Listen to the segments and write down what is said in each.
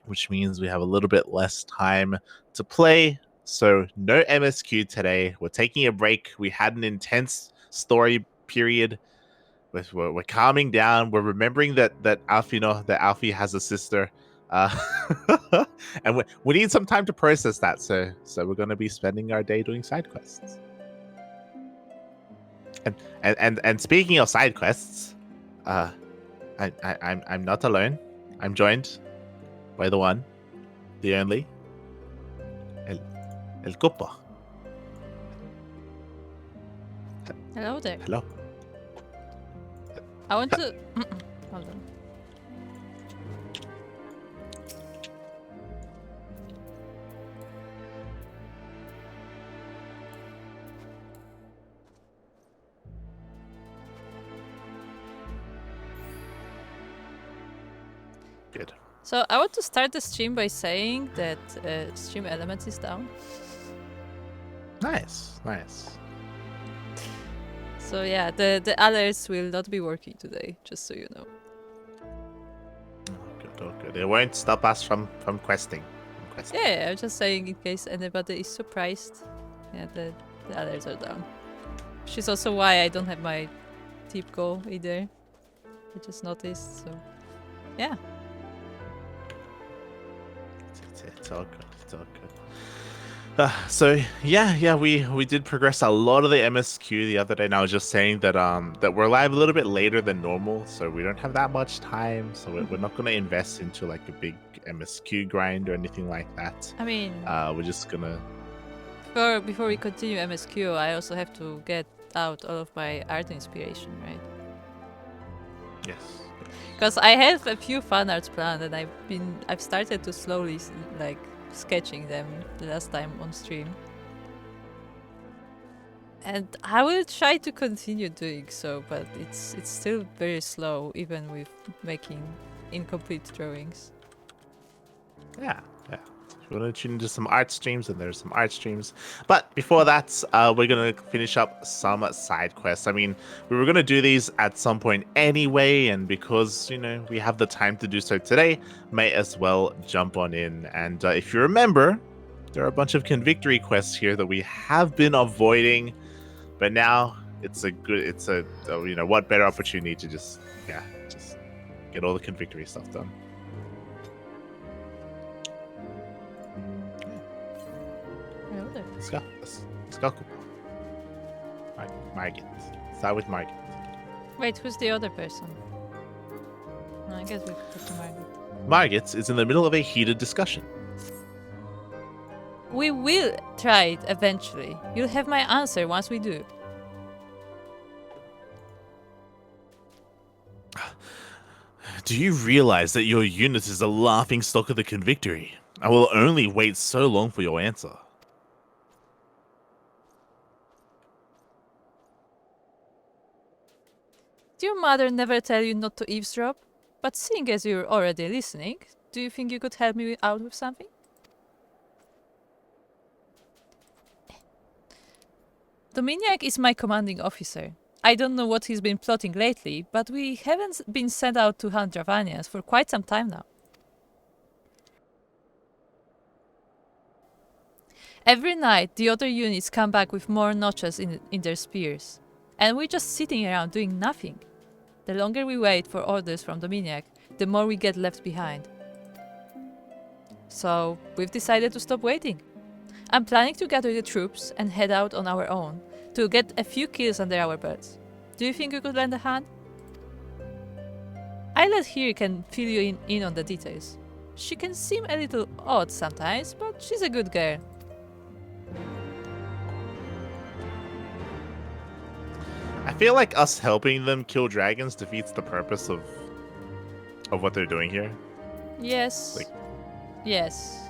which means we have a little bit less time to play. So no MSQ today. We're taking a break. We had an intense story period. We're calming down. We're remembering that Alfie has a sister, uh, and we need some time to process that. So we're going to be spending our day doing side quests. And speaking of side quests, I'm not alone. I'm joined by the one, the only, El Cupo. Hello there. Hello. I want to... Hold on. Good. So I want to start the stream by saying that stream elements is down. Nice. So yeah, the alerts will not be working today, just so you know. Oh, good. It won't stop us from questing. Yeah, I'm just saying in case anybody is surprised. Yeah, the alerts are down. Which is also why I don't have my tip goal either. I just noticed, so yeah. It's all good. So yeah, we did progress a lot of the MSQ the other day, and I was just saying that that we're live a little bit later than normal, so we don't have that much time. So we're not going to invest into like a big MSQ grind or anything like that. I mean, we're just gonna. Before we continue MSQ, I also have to get out all of my art inspiration, right? Yes. Because I have a few fan arts planned, and I've started to slowly like sketching them the last time on stream. And I will try to continue doing so, but it's still very slow, even with making incomplete drawings. Yeah. We're going to tune into some art streams, and there's some art streams. But before that, we're going to finish up some side quests. I mean, we were going to do these at some point anyway, and because, we have the time to do so today, may as well jump on in. And if you remember, there are a bunch of convictory quests here that we have been avoiding, but now what better opportunity to just get all the convictory stuff done. Let's go. Margit. Start with Margit. Wait, who's the other person? I guess we could talk to Margit. Margit is in the middle of a heated discussion. We will try it eventually. You'll have my answer once we do. Do you realize that your unit is a laughing stock of the convictory? I will only wait so long for your answer. Did your mother never tell you not to eavesdrop? But seeing as you're already listening, do you think you could help me out with something? Dominiak is my commanding officer. I don't know what he's been plotting lately, but we haven't been sent out to hunt Dravanians for quite some time now. Every night, the other units come back with more notches in their spears, and we're just sitting around doing nothing. The longer we wait for orders from Dominiak, the more we get left behind. So, we've decided to stop waiting. I'm planning to gather the troops and head out on our own to get a few kills under our belts. Do you think you could lend a hand? I let Lyria can fill you in on the details. She can seem a little odd sometimes, but she's a good girl. I feel like us helping them kill dragons defeats the purpose of what they're doing here. Yes. Yes.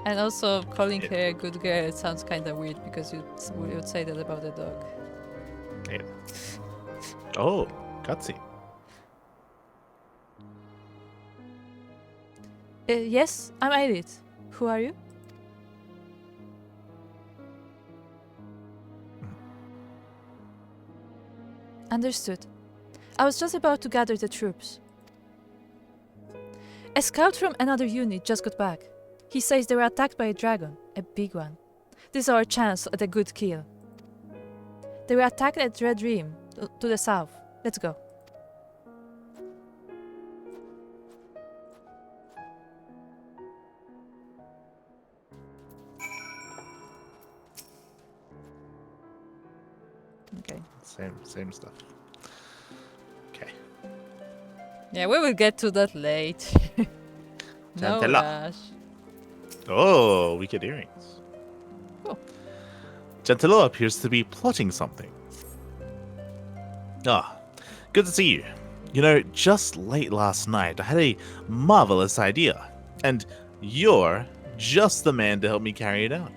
And also, calling her a good girl, it sounds kind of weird because you would say that about a dog. Yeah. Oh, cutscene. Yes, I'm Aelith. Who are you? Understood. I was just about to gather the troops. A scout from another unit just got back. He says they were attacked by a dragon, a big one. This is our chance at a good kill. They were attacked at Red Rim, to the south. Let's go. Okay. Same stuff. Okay. Yeah, we will get to that late. No Gentilla. rush. Oh, we get earrings. Oh. Gentilla appears to be plotting something. Ah, good to see you. You know, just late last night, I had a marvelous idea, and you're just the man to help me carry it out.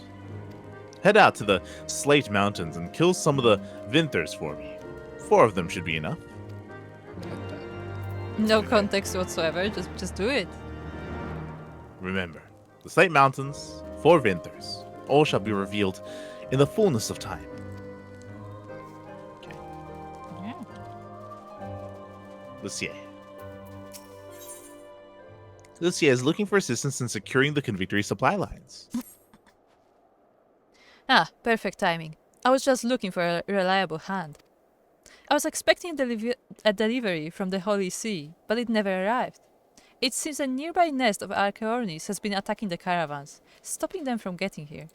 Head out to the Slate Mountains and kill some of the Vinthers for me. 4 of them should be enough. No context whatsoever, just do it. Remember, the Slate Mountains, 4 Vinthers. All shall be revealed in the fullness of time. Okay. Yeah. Lucia. Lucia is looking for assistance in securing the Convictory supply lines. Ah, perfect timing. I was just looking for a reliable hand. I was expecting a delivery from the Holy See, but it never arrived. It seems a nearby nest of Archaeornis has been attacking the caravans, stopping them from getting here.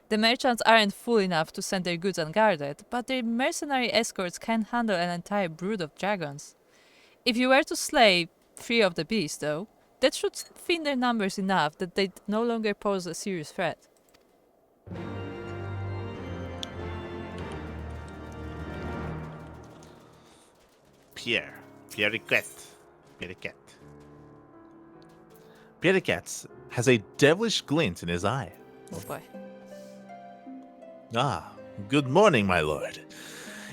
The merchants aren't fool enough to send their goods unguarded, but their mercenary escorts can handle an entire brood of dragons. If you were to slay 3 of the beasts, though, that should thin their numbers enough that they no longer pose a serious threat. Pierriquet has a devilish glint in his eye. Oh boy. Ah, good morning, my lord.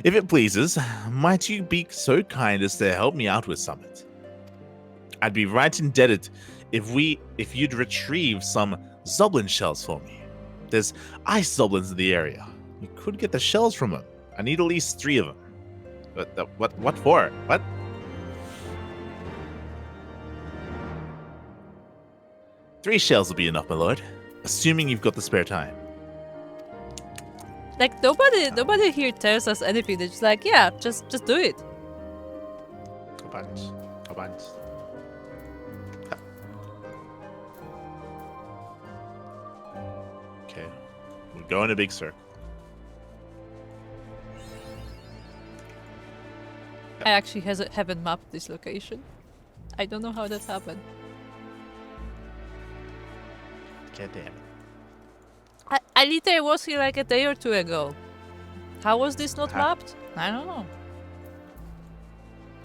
If it pleases, might you be so kind as to help me out with something? I'd be right indebted if you'd retrieve some Zoblin shells for me. There's ice Zoblins in the area. You could get the shells from them. I need at least 3 of them. What for? What? Three shells will be enough, my lord. Assuming you've got the spare time. Like nobody here tells us anything. They're just like, yeah, just do it. A bunch. Okay. We'll go in a big circle. I actually haven't mapped this location. I don't know how that happened. God damn it. I literally was here like a day or 2 ago. How was this not Huh? mapped? I don't know.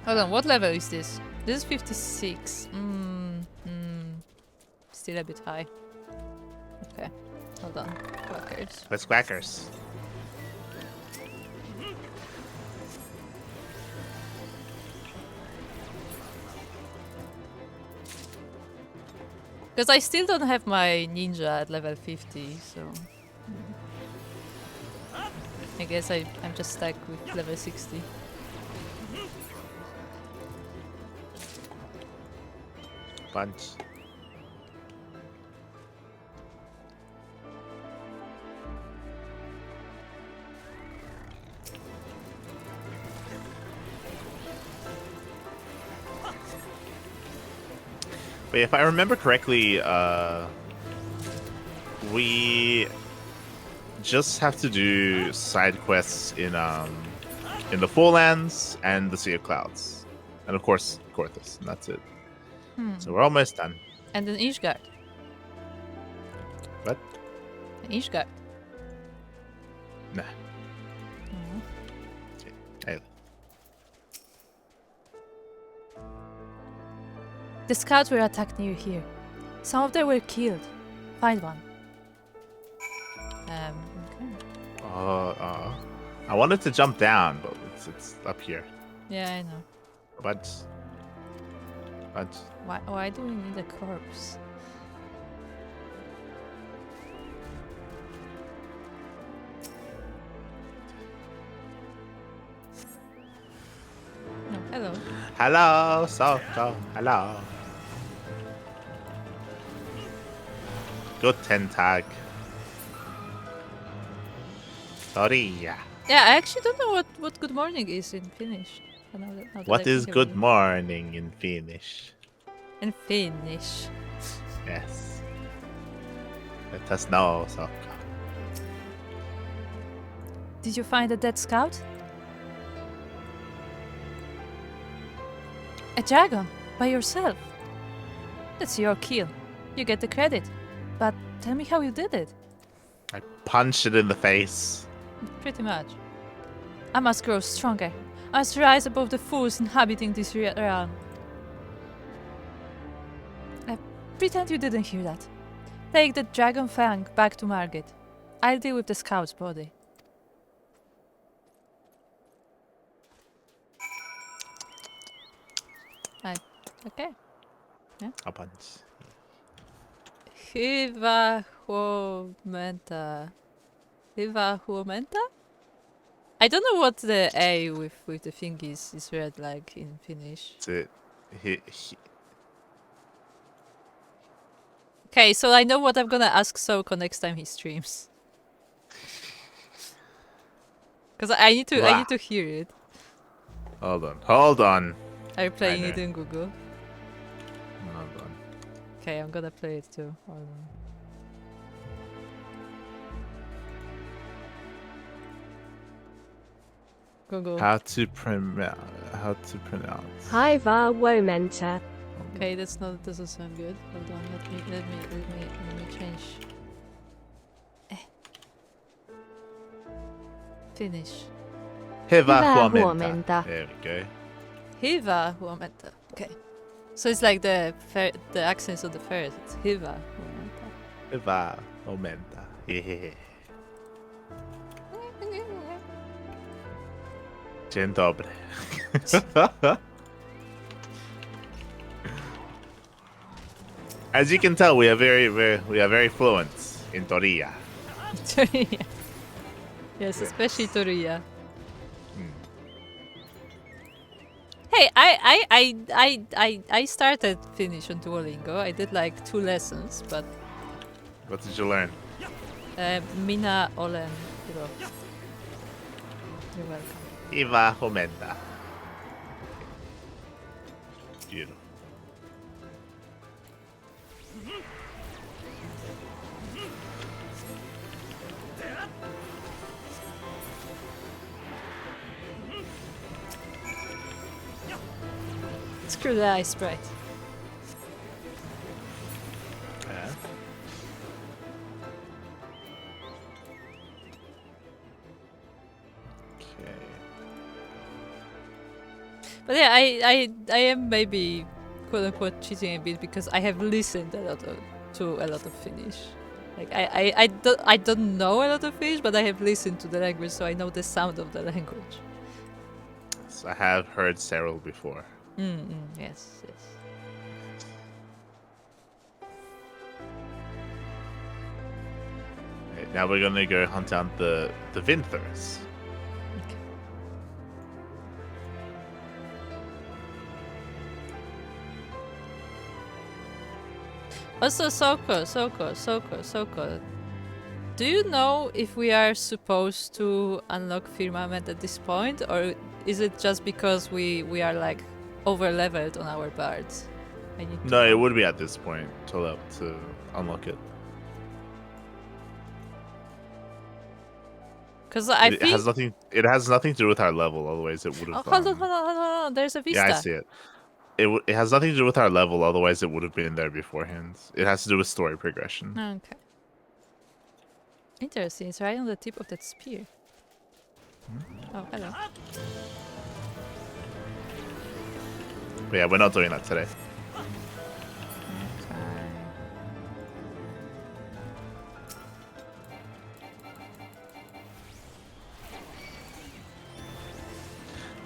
Hold on, what level is this? This is 56. Still a bit high. Okay, hold on. Quackers. Let's quackers. Because I still don't have my ninja at level 50, so... I guess I'm just stuck with level 60. Bunch. But if I remember correctly, we just have to do side quests in the Forelands and the Sea of Clouds, and of course Korthus, and that's it. So we're almost done. And then Ishgard. What? Ishgard. Nah. Mhm. Hey. The scouts were attacked near here. Some of them were killed. Find one. Okay. I wanted to jump down, but it's up here. Yeah, I know. But Why do we need a corpse? Oh, hello. hello, Souko, hello. Good 10 tag. Lyria. Yeah, I actually don't know what good morning is in Finnish. Now that I What is think about good it. morning in Finnish? In Finnish. Yes. Let us know, Souko. Did you find a dead scout? A dragon? By yourself? That's your kill. You get the credit. But tell me how you did it. I punched it in the face. Pretty much. I must grow stronger. I must rise above the fools inhabiting this realm. Pretend you didn't hear that. Take the dragon fang back to Margit. I'll deal with the scout's body. Okay. A punch. Hyvä huomenta. Hyvä huomenta? I don't know what the A with the thing is read like in Finnish. That's it. Okay, so I know what I'm gonna ask Souko next time he streams. Because I need to hear it. Hold on. Are you playing I it know. in Google? Hold on. Okay, I'm gonna play it too. Hold on. Google. How to pronounce? Hyvää huomenta. Okay, doesn't sound good. Hold on, let me change. Finnish. Hyvää Hyvää huomenta. huomenta. There we go. Hyvä huomenta. Okay. So it's like the accents of the first. It's hyvä huomenta. Hyvää huomenta. Yeah. Dzień dobry. As you can tell, we are very fluent in Lyria. Lyria. Yes, especially Lyria. Hey, I started Finnish on Duolingo. I did like 2 lessons, but What did you learn? minä olen Kuro. You're welcome. Hyvää huomenta. Beautiful. Screw the ice sprite. Yeah. Okay. But yeah, I am maybe quote unquote cheating a bit because I have listened to a lot of Finnish. Like I don't know a lot of Finnish, but I have listened to the language, so I know the sound of the language. So I have heard several before. Yes. Okay, now we're gonna go hunt down the Vinthers. Okay. Also, Souko. Do you know if we are supposed to unlock Firmament at this point, or is it just because we are like over leveled on our bards? I need to No, it would be at this point to unlock it. Because I It think. has nothing. It has nothing to do with our level. Otherwise, it would have. Oh, hold on. There's a vista. Yeah, I see it. It has nothing to do with our level. Otherwise, it would have been there beforehand. It has to do with story progression. Okay. Interesting. It's right on the tip of that spear. Oh, hello. But yeah, we're not doing that today. Okay.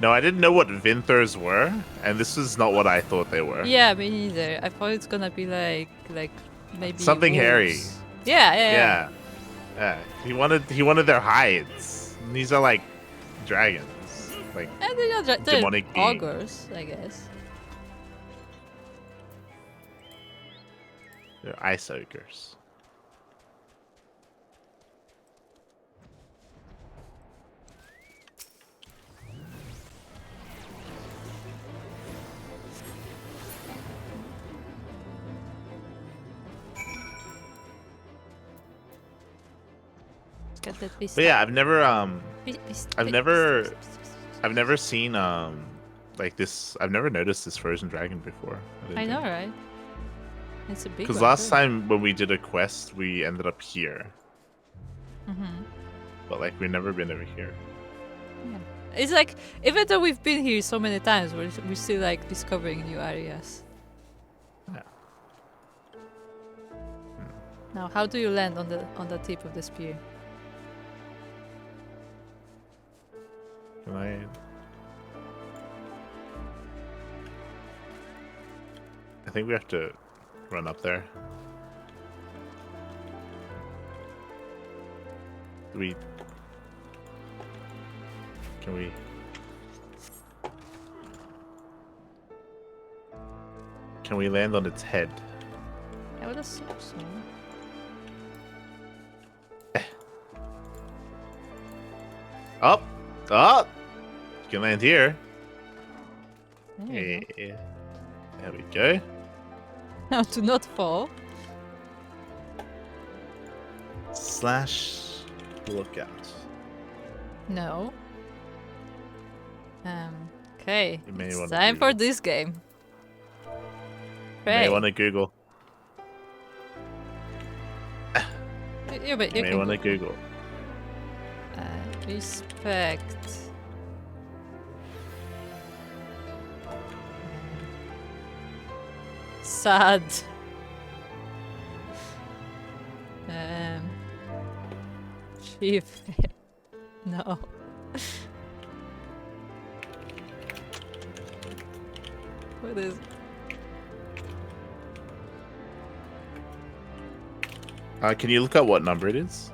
No, I didn't know what Vinthers were, and this is not what I thought they were. Yeah, me neither. I thought it's gonna be like maybe Something hairy. wolves. Yeah. Yeah. He wanted their hides. And these are like dragons, like And they're demonic beings. ogres, I guess. They're ice ogres. Get that vista. But yeah, I've never Vista. I've never seen like this. I've never noticed this frozen dragon before. I know, right? It's a big one. Because last too. time when we did a quest, we ended up here. Mm-hmm. But like we've never been over here. Yeah. It's like even though we've been here so many times, we're still like discovering new areas. Yeah. Now, how do you land on the tip of the spear? Can I? I think we have to run up there. Do we? Can we? Can we land on its head? I would assume so. Up, up. You can land here. There you go. Yeah. There we go. Now, do not fall. / lookout. No. Okay. You may It's wanna time do- for this game. You may Pray. want to Google. You You may can want to Google. Google. Respect. Sad. Chief. No. What is? Can you look at what number it is?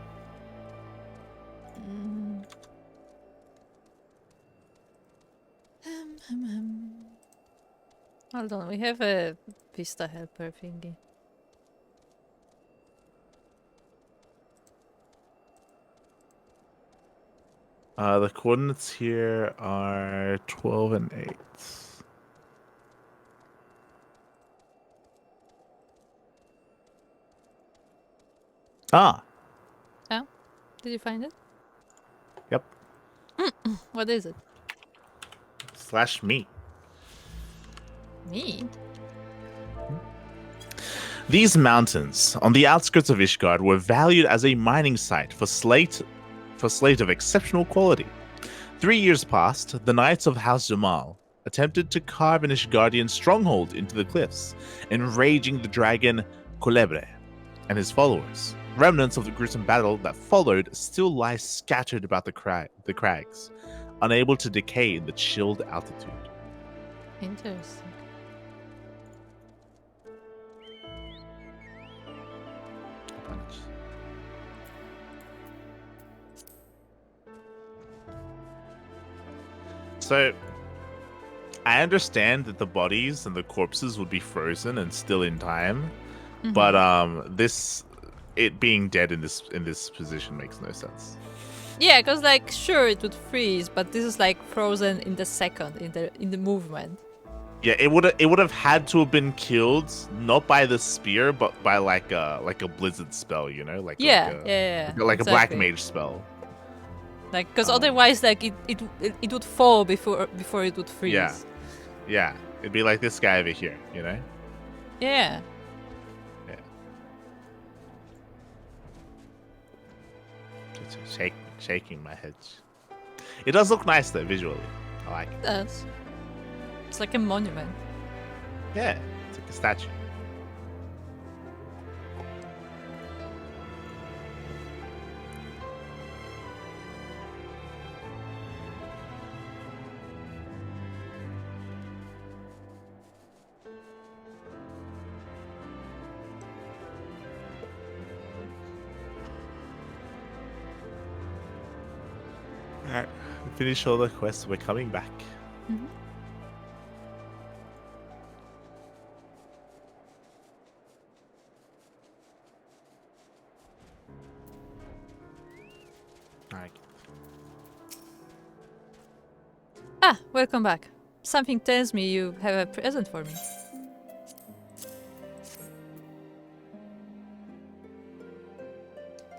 Hold on, we have a Vista helper thingy. The coordinates here are 12 and 8. Ah, Oh, did you find it? yep. What is it? /me. Me? These mountains on the outskirts of Ishgard were valued as a mining site for slate of exceptional quality. 3 years passed, the Knights of House Jamal attempted to carve an Ishgardian stronghold into the cliffs, enraging the dragon Culebre and his followers. Remnants of the gruesome battle that followed still lie scattered about the crags, unable to decay in the chilled altitude. Interesting. So, I understand that the bodies and the corpses would be frozen and still in time, but it being dead in this position makes no sense. Yeah, because like sure it would freeze, but this is like frozen in the second in the movement. Yeah, it would have had to have been killed not by the spear, but by like a blizzard spell, you know, like Yeah, like a black exactly. mage spell. Like, because otherwise, like it would fall before it would freeze. Yeah, it'd be like this guy over here, you know. Yeah. Yeah. Just shaking my head. It does look nice though visually. I like it. It does. It's like a monument. Yeah, it's like a statue. Alright, we finished all the quests. We're coming back. Mm-hmm. Alright. Ah, welcome back. Something tells me you have a present for me.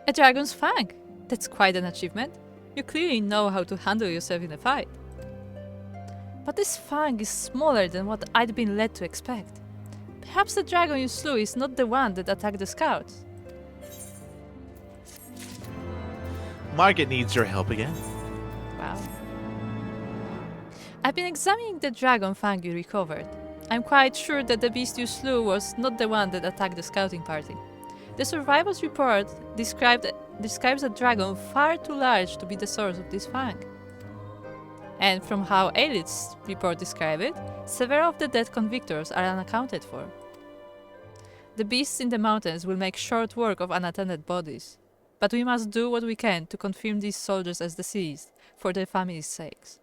A dragon's fang. That's quite an achievement. You clearly know how to handle yourself in a fight. But this fang is smaller than what I'd been led to expect. Perhaps the dragon you slew is not the one that attacked the scouts. Margaret needs your help again. Wow. I've been examining the dragon fang you recovered. I'm quite sure that the beast you slew was not the one that attacked the scouting party. The survivor's report describes a dragon far too large to be the source of this fang. And from how Aelith's report described it, several of the dead convictors are unaccounted for. The beasts in the mountains will make short work of unattended bodies, but we must do what we can to confirm these soldiers as deceased, for their families' sakes.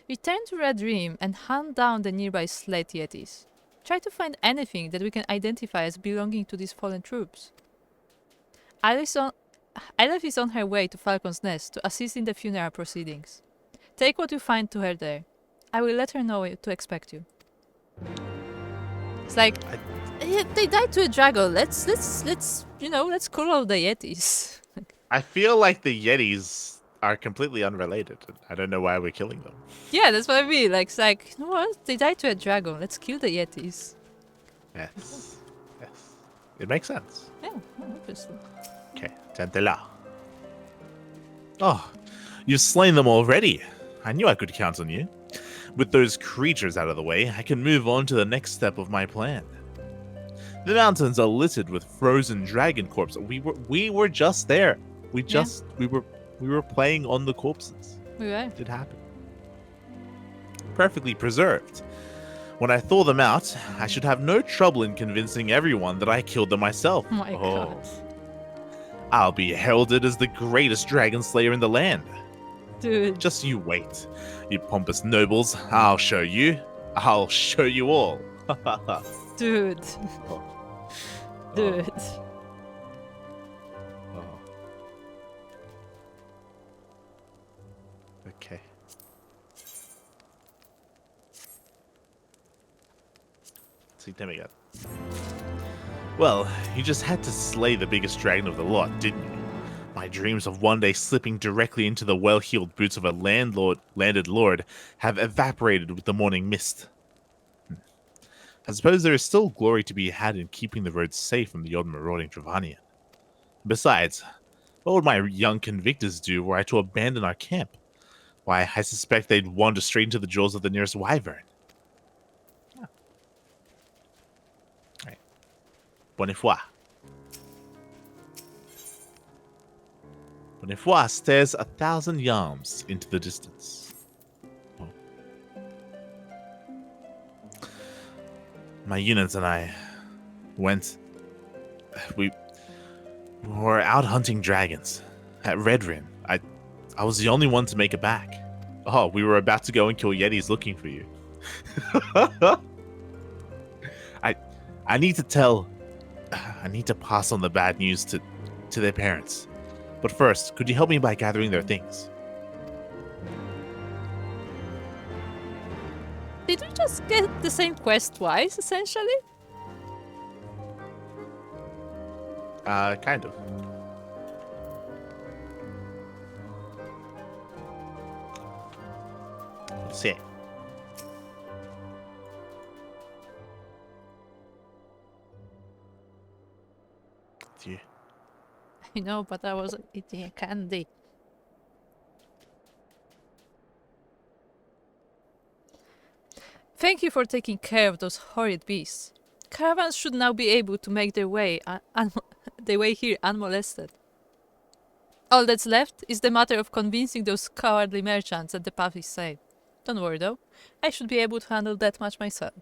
Return to Red Rim and hunt down the nearby slate yetis. Try to find anything that we can identify as belonging to these fallen troops. Aleph is on her way to Falcon's Nest to assist in the funeral proceedings. Take what you find to her there. I will let her know to expect you. It's like, yeah, they died to a dragon. Let's call out the yetis. I feel like the Yetis are completely unrelated. I don't know why we're killing them. Yeah, that's what I mean. Like, it's like, you know what? They died to a dragon. Let's kill the yetis. Yes. Yes. It makes sense. Yeah, obviously. Okay, Tantela. Oh, you've slain them already. I knew I could count on you. With those creatures out of the way, I can move on to the next step of my plan. The mountains are littered with frozen dragon corpses. We were just there. We were playing on the corpses. We were. It happened. Perfectly preserved. When I thaw them out, I should have no trouble in convincing everyone that I killed them myself. Oh my god. I'll be heralded as the greatest dragon slayer in the land. Dude. Just you wait, you pompous nobles. I'll show you. I'll show you all. Dude. Dude. Okay. See, there we go. Well, you just had to slay the biggest dragon of the lot, didn't you? My dreams of one day slipping directly into the well-heeled boots of a landed lord have evaporated with the morning mist. I suppose there is still glory to be had in keeping the roads safe from the odd marauding Dravanian. Besides, what would my young convictors do were I to abandon our camp? Why, I suspect they'd wander straight into the jaws of the nearest wyvern. Yeah. Right. Bonne foi. Bonne foi stares 1,000 yalms into the distance. Oh. My units and I went... We were out hunting dragons at Red Rim. I was the only one to make it back. Oh, we were about to go and kill yetis looking for you. I need to pass on the bad news to their parents. But first, could you help me by gathering their things? Did we just get the same quest twice, essentially? Kind of. Let's see. It's you. I know, but I was eating a candy. Thank you for taking care of those horrid beasts. Caravans should now be able to make their way here unmolested. All that's left is the matter of convincing those cowardly merchants that the path is safe. Don't worry though, I should be able to handle that much myself.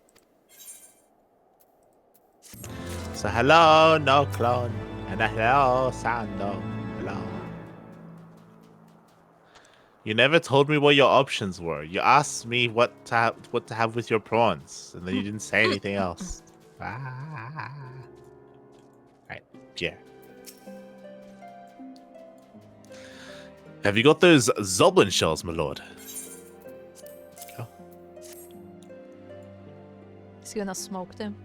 So hello, no clone, and hello, Sando. Hello. You never told me what your options were. You asked me what to have with your prawns, and then you didn't say anything else. Right, yeah. Have you got those Zoblin shells, my lord? Go. Is he gonna smoke them?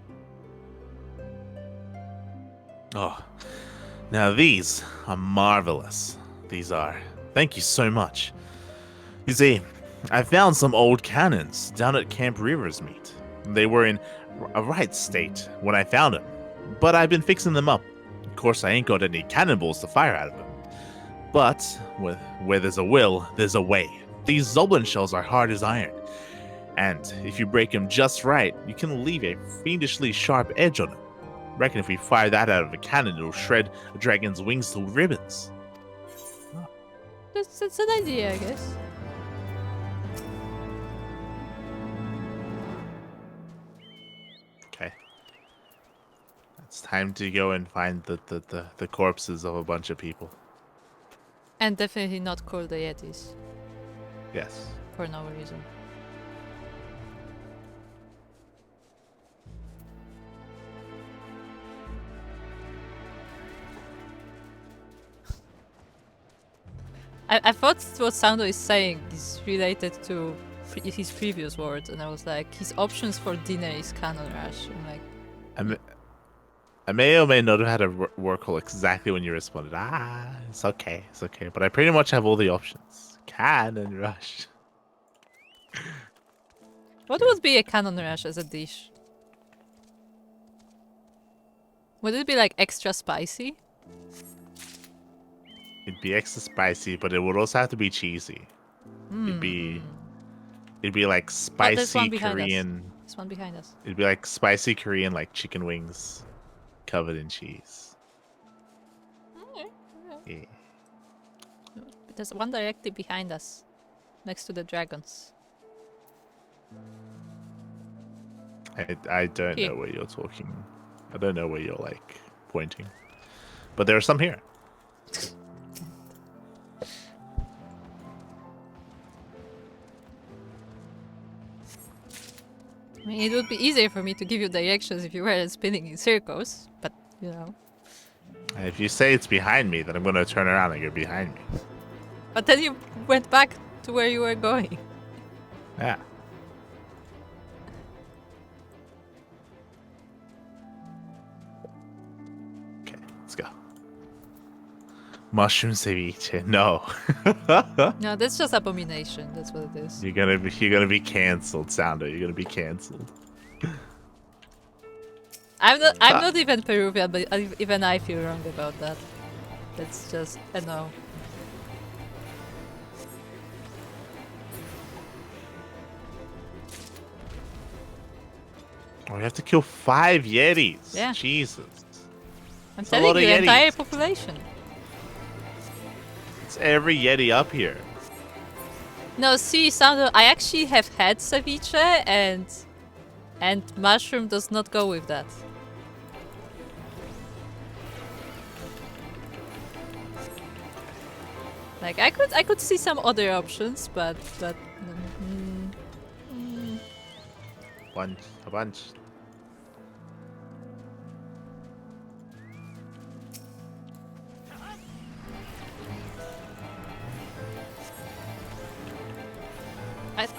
Oh, Now these are marvelous. These are. Thank you so much. You see, I found some old cannons down at Camp Reaver's Meet. They were in a right state when I found them, but I've been fixing them up. Of course, I ain't got any cannonballs to fire out of them. But where there's a will, there's a way. These Zoblin shells are hard as iron, and if you break them just right, you can leave a fiendishly sharp edge on them. Reckon if we fire that out of a cannon, it'll shred a dragon's wings to ribbons. That's an idea, I guess. Okay. It's time to go and find the corpses of a bunch of people. And definitely not call the Yetis Yes. for no reason. I thought what Souko is saying is related to his previous words, and I was like, his options for dinner is Cannon Rush. I'm like, I may or may not have had a word call exactly when you responded. It's okay. It's okay. But I pretty much have all the options. Cannon Rush. what would be a Cannon Rush as a dish? Would it be like extra spicy? It'd be extra spicy, but it would also have to be cheesy. It'd be like there's one spicy behind us. Korean. There's one behind us. It'd be like spicy Korean, like chicken wings covered in cheese. Yeah. There's one directly behind us, next to the dragons. I don't Here. know where you're talking. I don't know where you're like pointing, but there are some here. I mean, it would be easier for me to give you directions if you weren't spinning in circles, but you know. If you say it's behind me, then I'm gonna turn around and go behind me. But then you went back to where you were going. Yeah. Okay, let's go. Mushroom ceviche. No. No, that's just abomination. That's what it is. You're gonna be cancelled, Sounder. You're gonna be cancelled. I'm not even Peruvian, but even I feel wrong about that. That's just a no. Oh, we have to kill 5 Yetis. Yeah. Jesus. I'm That's a lot telling of you, Yetis. entire population. It's every Yeti up here. No, see, Sandro, I actually have had ceviche, and mushroom does not go with that. Like I could see some other options, but A bunch.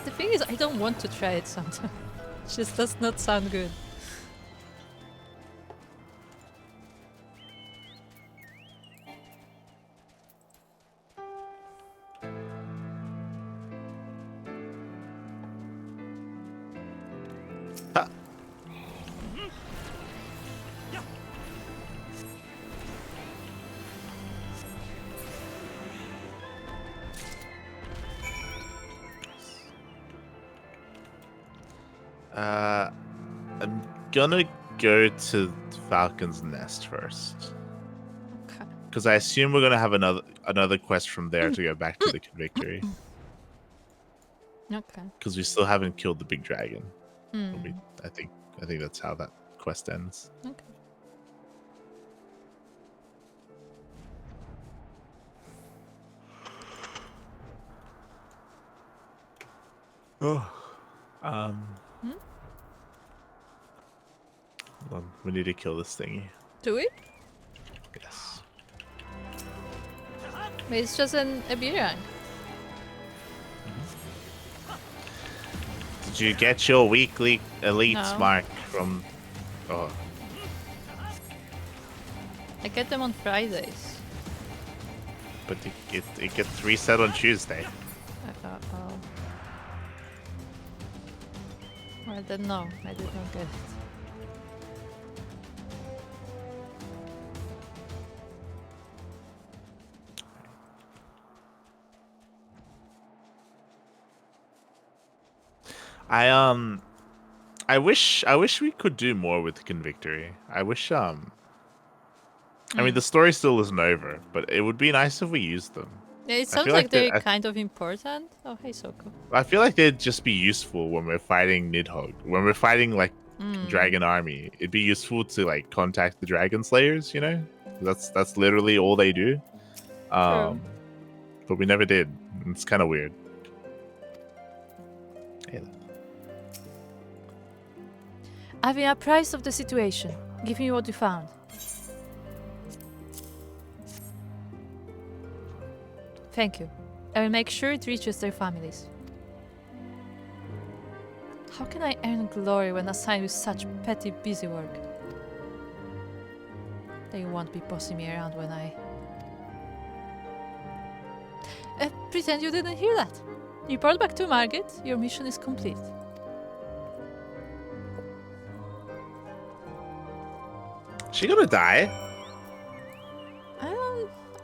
the thing is, I don't want to try it sometimes. It just does not sound good. Ha. I'm gonna go to Falcon's Nest first. Okay. Because I assume we're gonna have another quest from there to go back to the Victory. Okay. Because we still haven't killed the big dragon. Hmm. I think that's how that quest ends. Okay. Oh. Hold on, we need to kill this thingy. Do we? Yes. Maybe it's just a B-rank. Did you get your weekly elite No. mark from? Oh, I get them on Fridays. But it gets reset on Tuesday. Oh. Well, then no, I did not get it. I wish we could do more with Convictory. I wish I mean the story still isn't over, but it would be nice if we used them. Yeah, it I sounds feel like they're I kind of important. Oh, hey, Souko. I feel like they'd just be useful when we're fighting Nidhogg. When we're fighting like Dragon Army, it'd be useful to like contact the Dragon Slayers, you know? That's literally all they do. True. But we never did. It's kind of weird. Yeah. I've been apprised of the situation. Give me what you found. Thank you. I will make sure it reaches their families. How can I earn glory when assigned with such petty busy work? They won't be bossing me around when I... pretend you didn't hear that. Report back to Margit. Your mission is complete. She gonna die?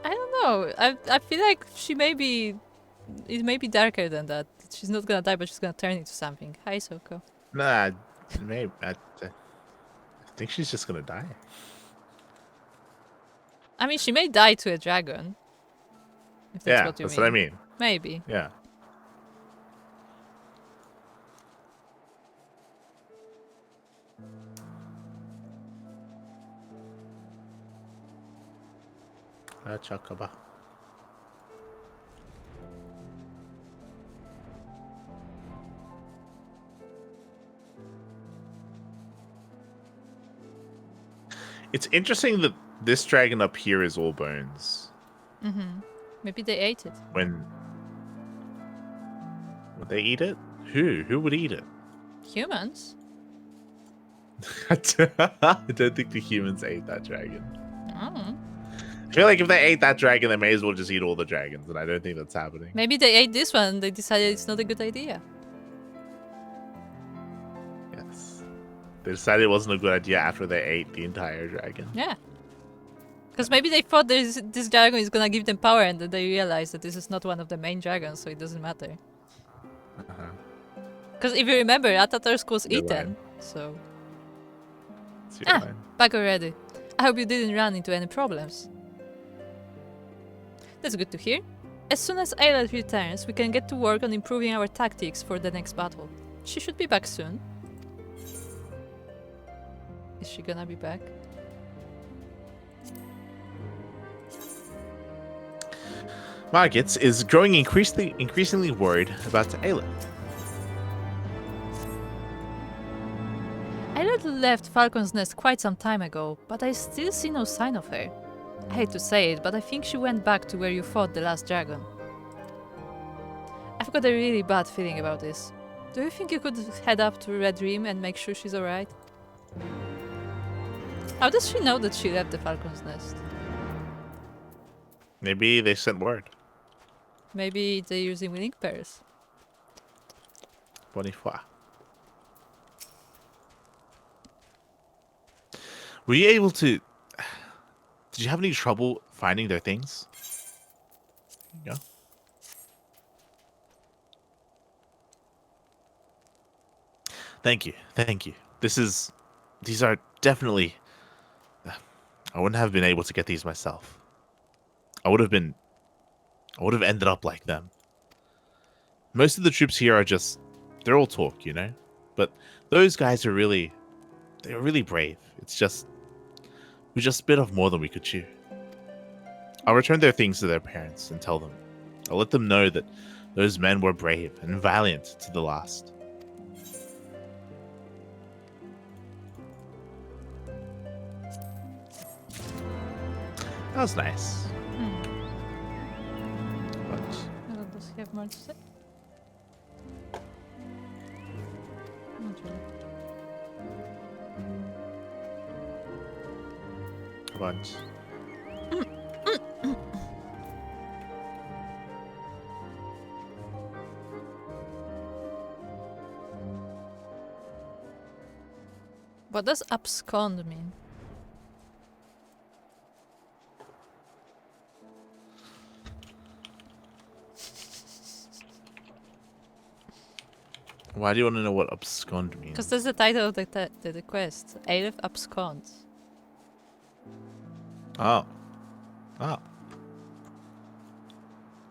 I don't know. I feel like she may be... It may be darker than that. She's not gonna die, but she's gonna turn into something. Hi, Souko. Nah, maybe. I think she's just gonna die. I mean, she may die to a dragon. If that's Yeah, what you that's mean. what I mean. Maybe. Yeah. Chakaba. It's interesting that this dragon up here is all bones. Mm-hmm. Maybe they ate it. When would they eat it? Who would eat it? Humans? I don't think the humans ate that dragon. Oh. I feel like if they ate that dragon, they may as well just eat all the dragons, and I don't think that's happening. Maybe they ate this one and they decided it's not a good idea. Yes. They decided it wasn't a good idea after they ate the entire dragon. Yeah. Because maybe they thought this dragon is gonna give them power and then they realized that this is not one of the main dragons, so it doesn't matter. Because if you remember, Atatursk was You're eaten, right. so... It's your line. Back already. I hope you didn't run into any problems. That's good to hear. As soon as Ayla returns, we can get to work on improving our tactics for the next battle. She should be back soon. Is she gonna be back? Margit is growing increasingly worried about Ayla. Ayla left Falcon's Nest quite some time ago, but I still see no sign of her. I hate to say it, but I think she went back to where you fought the last dragon. I've got a really bad feeling about this. Do you think you could head up to Red Dream and make sure she's alright? How does she know that she left the Falcon's Nest? Maybe they sent word. Maybe they're using link pairs. Bonne foi. Were you able to... Did you have any trouble finding their things? Yeah. Thank you. Thank you. These are definitely... I wouldn't have been able to get these myself. I would have ended up like them. Most of the troops here are just... They're all talk, you know? But those guys they're really brave. It's just... We just bit off more than we could chew. I'll return their things to their parents and tell them. I'll let them know that those men were brave and valiant to the last. That was nice. But Does he have more to say? Not really. but What does abscond mean? Why do you want to know what abscond means? Because that's the title of the quest. Aleph absconds. Oh. Oh.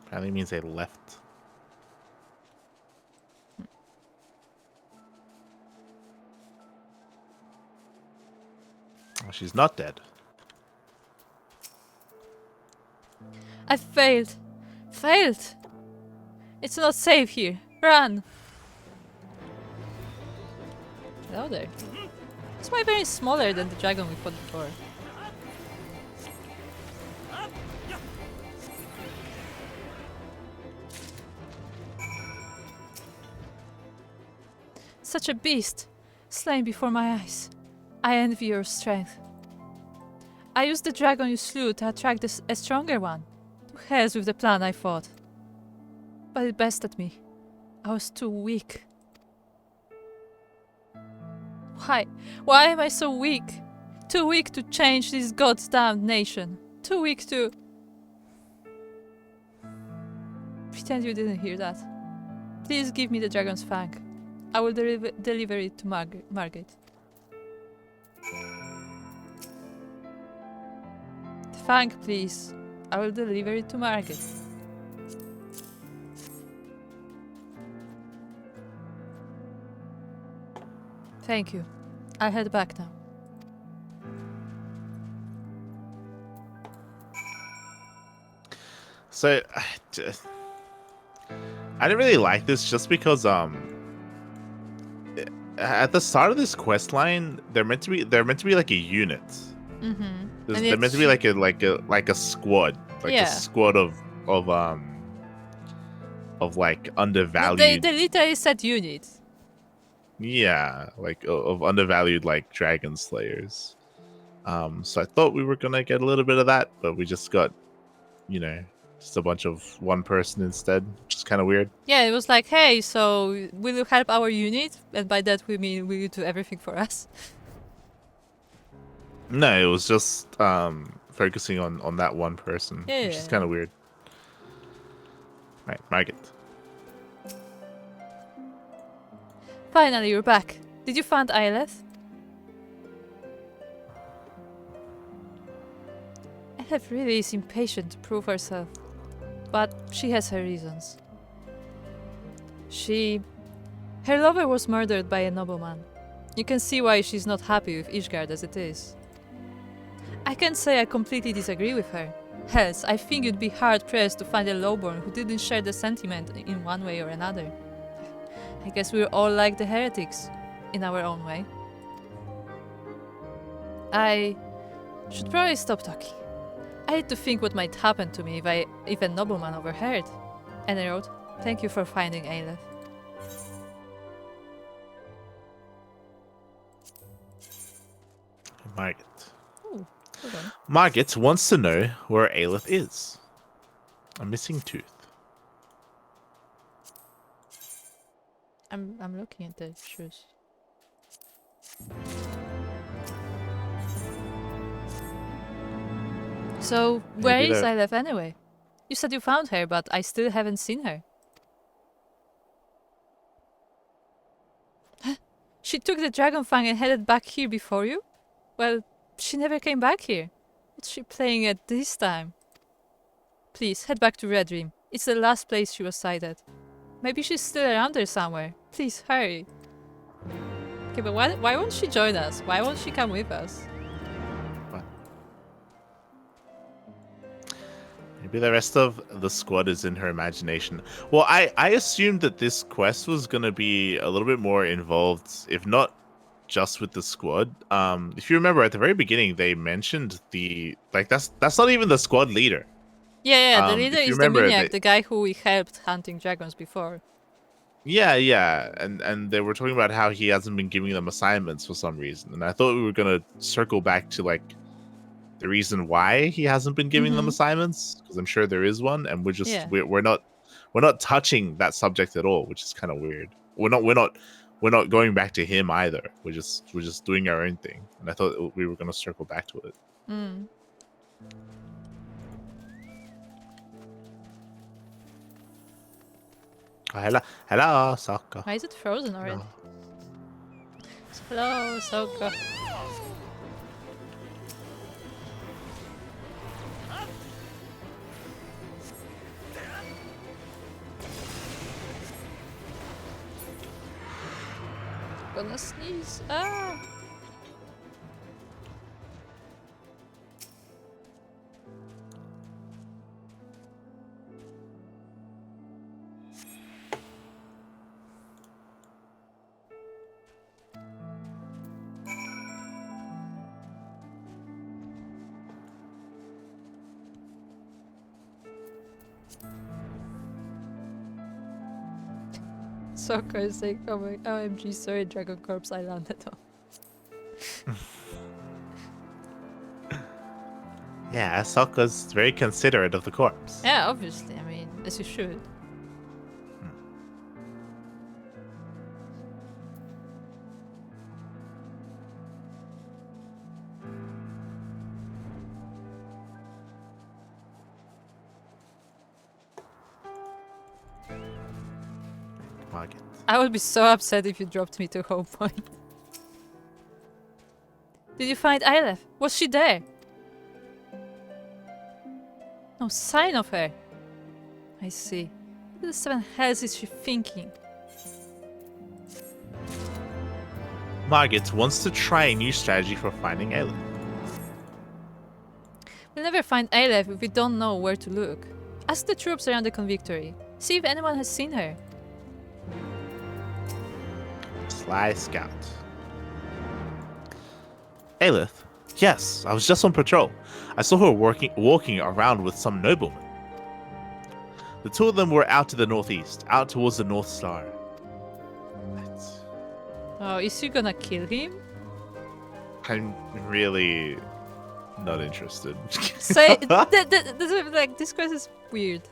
Apparently means they left. Oh, she's not dead. I failed. Failed. It's not safe here. Run. Hello there. This wyvern is smaller than the dragon we fought before. Such a beast, slain before my eyes. I envy your strength. I used the dragon you slew to attract a stronger one. To hells with the plan I fought. But it bested me. I was too weak. Why? Why am I so weak? Too weak to change this goddamn nation. Too weak to... Pretend you didn't hear that. Please give me the dragon's fang. I will deliver it to Margaret. The fang, please. I will deliver it to Margaret. Thank you. I'll head back now. So, I didn't really like this just because at the start of this quest line, they're meant to be like a unit. Mm-hmm. They're meant to be like a squad, like a squad of like undervalued. They literally said unit. Yeah, like of undervalued like dragon slayers. So I thought we were gonna get a little bit of that, but we just got, just a bunch of one person instead, which is kind of weird. Yeah, it was like, hey, so will you help our unit? And by that we mean will you do everything for us? No, it was just focusing on that one person, which is kind of weird. Right, Margaret. Finally, you're back. Did you find Aeleth? Aeleth really is impatient to prove herself, but she has her reasons. Her lover was murdered by a nobleman. You can see why she's not happy with Ishgard as it is. I can't say I completely disagree with her. Else, I think you'd be hard-pressed to find a lowborn who didn't share the sentiment in one way or another. I guess we're all like the heretics, in our own way. I should probably stop talking. I had to think what might happen to me if a nobleman overheard. And I wrote, thank you for finding Aeleth. Margaret. Ooh, hold on. Margaret wants to know where Aeleth is. A missing tooth. I'm looking at the shoes. So, where is Aeleth anyway? You said you found her, but I still haven't seen her. She took the dragon fang and headed back here before you? Well, she never came back here. What's she playing at this time? Please, head back to Red Dream. It's the last place she was sighted. Maybe she's still around there somewhere. Please, hurry. Okay, but why won't she join us? Why won't she come with us? What? Maybe the rest of the squad is in her imagination. Well, I assumed that this quest was going to be a little bit more involved, if not just with the squad. If you remember, at the very beginning, they mentioned that's not even the squad leader. Yeah, the leader is the maniac, the guy who we helped hunting dragons before. Yeah, and they were talking about how he hasn't been giving them assignments for some reason, and I thought we were gonna circle back to like the reason why he hasn't been giving them assignments, because I'm sure there is one, and we're not touching that subject at all, which is kind of weird. We're not we're not going back to him either. We're just doing our own thing. And I thought we were gonna circle back to it. Mm. Oh, hello, Souko. Why is it frozen already? No. Hello, Souko. Gonna sneeze. Ah! Souko is saying, oh my, OMG, sorry, Dragon Corpse, I landed on. Yeah, Souko's very considerate of the corpse. Yeah, obviously, I mean, as you should. Margit. I would be so upset if you dropped me to home point. Did you find Aleph? Was she there? No sign of her. I see. What the seven hells is she thinking? Margit wants to try a new strategy for finding Aleph. We'll never find Aleph if we don't know where to look. Ask the troops around the convictory. See if anyone has seen her. Sly Scout. Aleph? Yes, I was just on patrol. I saw her walking around with some noblemen. The two of them were out to the northeast, out towards the North Star. Oh, is she gonna kill him? I'm really not interested. Say, like, this quest is weird.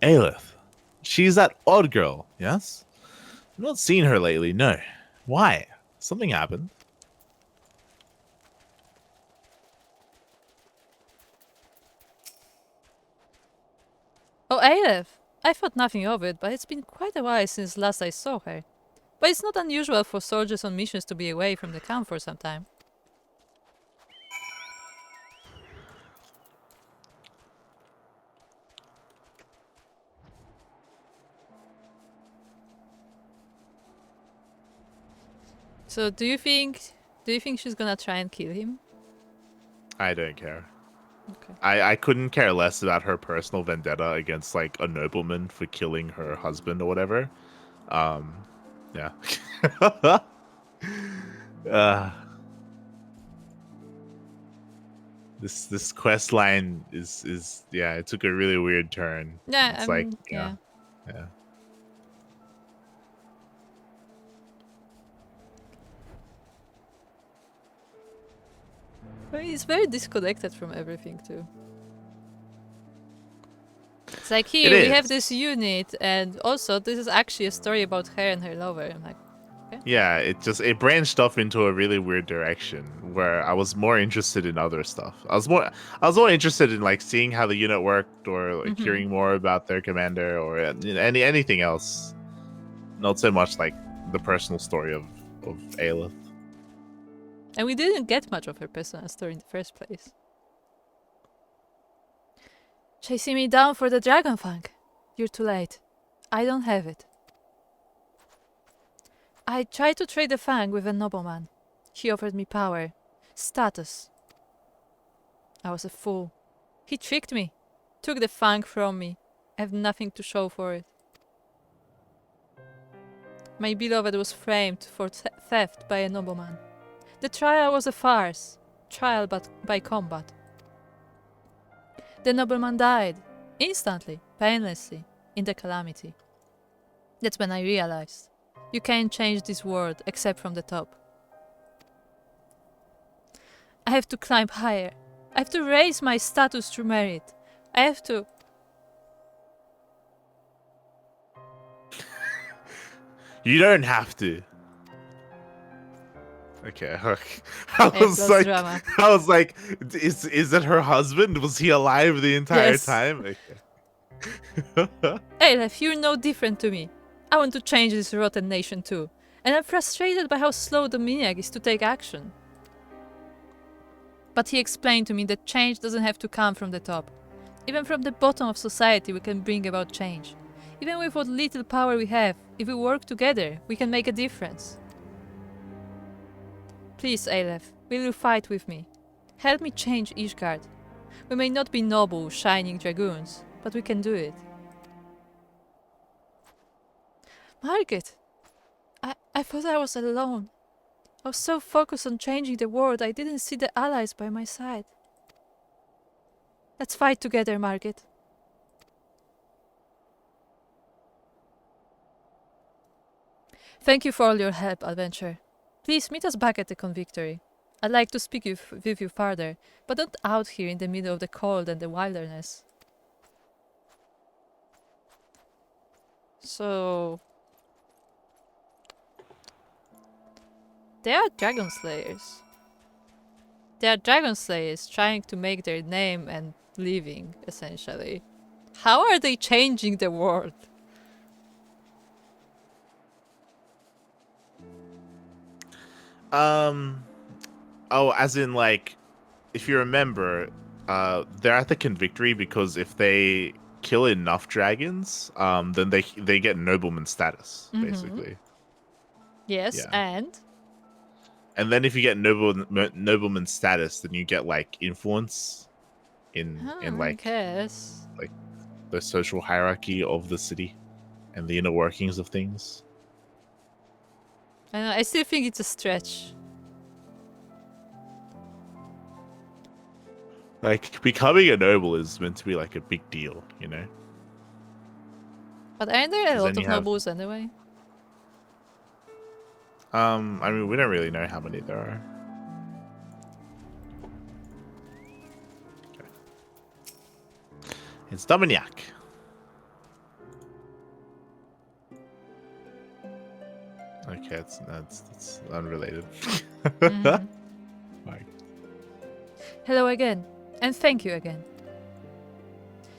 Aleph. She's that odd girl, yes? I've not seen her lately, no. Why? Something happened. Oh, Aleph! I thought nothing of it, but it's been quite a while since last I saw her. But it's not unusual for soldiers on missions to be away from the camp for some time. So do you think she's gonna try and kill him? I don't care. Okay. I couldn't care less about her personal vendetta against like a nobleman for killing her husband or whatever. Yeah. This quest line is yeah, it took a really weird turn. Yeah, It's like yeah. yeah. But he's very disconnected from everything too. It's like here we have this unit, and also this is actually a story about her and her lover. I'm like, okay. Yeah, it branched off into a really weird direction where I was more interested in other stuff. I was more interested in like seeing how the unit worked, or like hearing more about their commander, or anything else. Not so much like the personal story of Aleph. And we didn't get much of her personal story in the first place. Chasing me down for the dragon fang. You're too late. I don't have it. I tried to trade the fang with a nobleman. He offered me power, status. I was a fool. He tricked me, took the fang from me. I have nothing to show for it. My beloved was framed for theft by a nobleman. The trial was a farce, trial but by combat. The nobleman died, instantly, painlessly, in the calamity. That's when I realized, you can't change this world except from the top. I have to climb higher. I have to raise my status through merit. I have to... You don't have to. Okay. Hey, plus drama. I was like, is it her husband? Was he alive the entire Yes. time? Okay. Aleph, you're no different to me. I want to change this rotten nation too. And I'm frustrated by how slow the maniac is to take action. But he explained to me that change doesn't have to come from the top. Even from the bottom of society we can bring about change. Even with what little power we have, if we work together, we can make a difference. Please, Aleph, will you fight with me? Help me change Ishgard. We may not be noble, shining dragoons, but we can do it. Margaret! I thought I was alone. I was so focused on changing the world I didn't see the allies by my side. Let's fight together, Margaret. Thank you for all your help, Adventure. Please meet us back at the Convictory. I'd like to speak with you further, but not out here in the middle of the cold and the wilderness. So... they are dragon slayers. They are dragon slayers trying to make their name and living, essentially. How are they changing the world? Oh, as in like, if you remember, they're at the Convictory because if they kill enough dragons, then they get nobleman status, basically. Yes, yeah. And then if you get nobleman status, then you get like influence in like the social hierarchy of the city and the inner workings of things. I still think it's a stretch. Like, becoming a noble is meant to be like a big deal, you know? But aren't there a lot of nobles anyway? I mean, we don't really know how many there are. Okay. It's Dominiac. Okay, it's unrelated. Right. Hello again, and thank you again.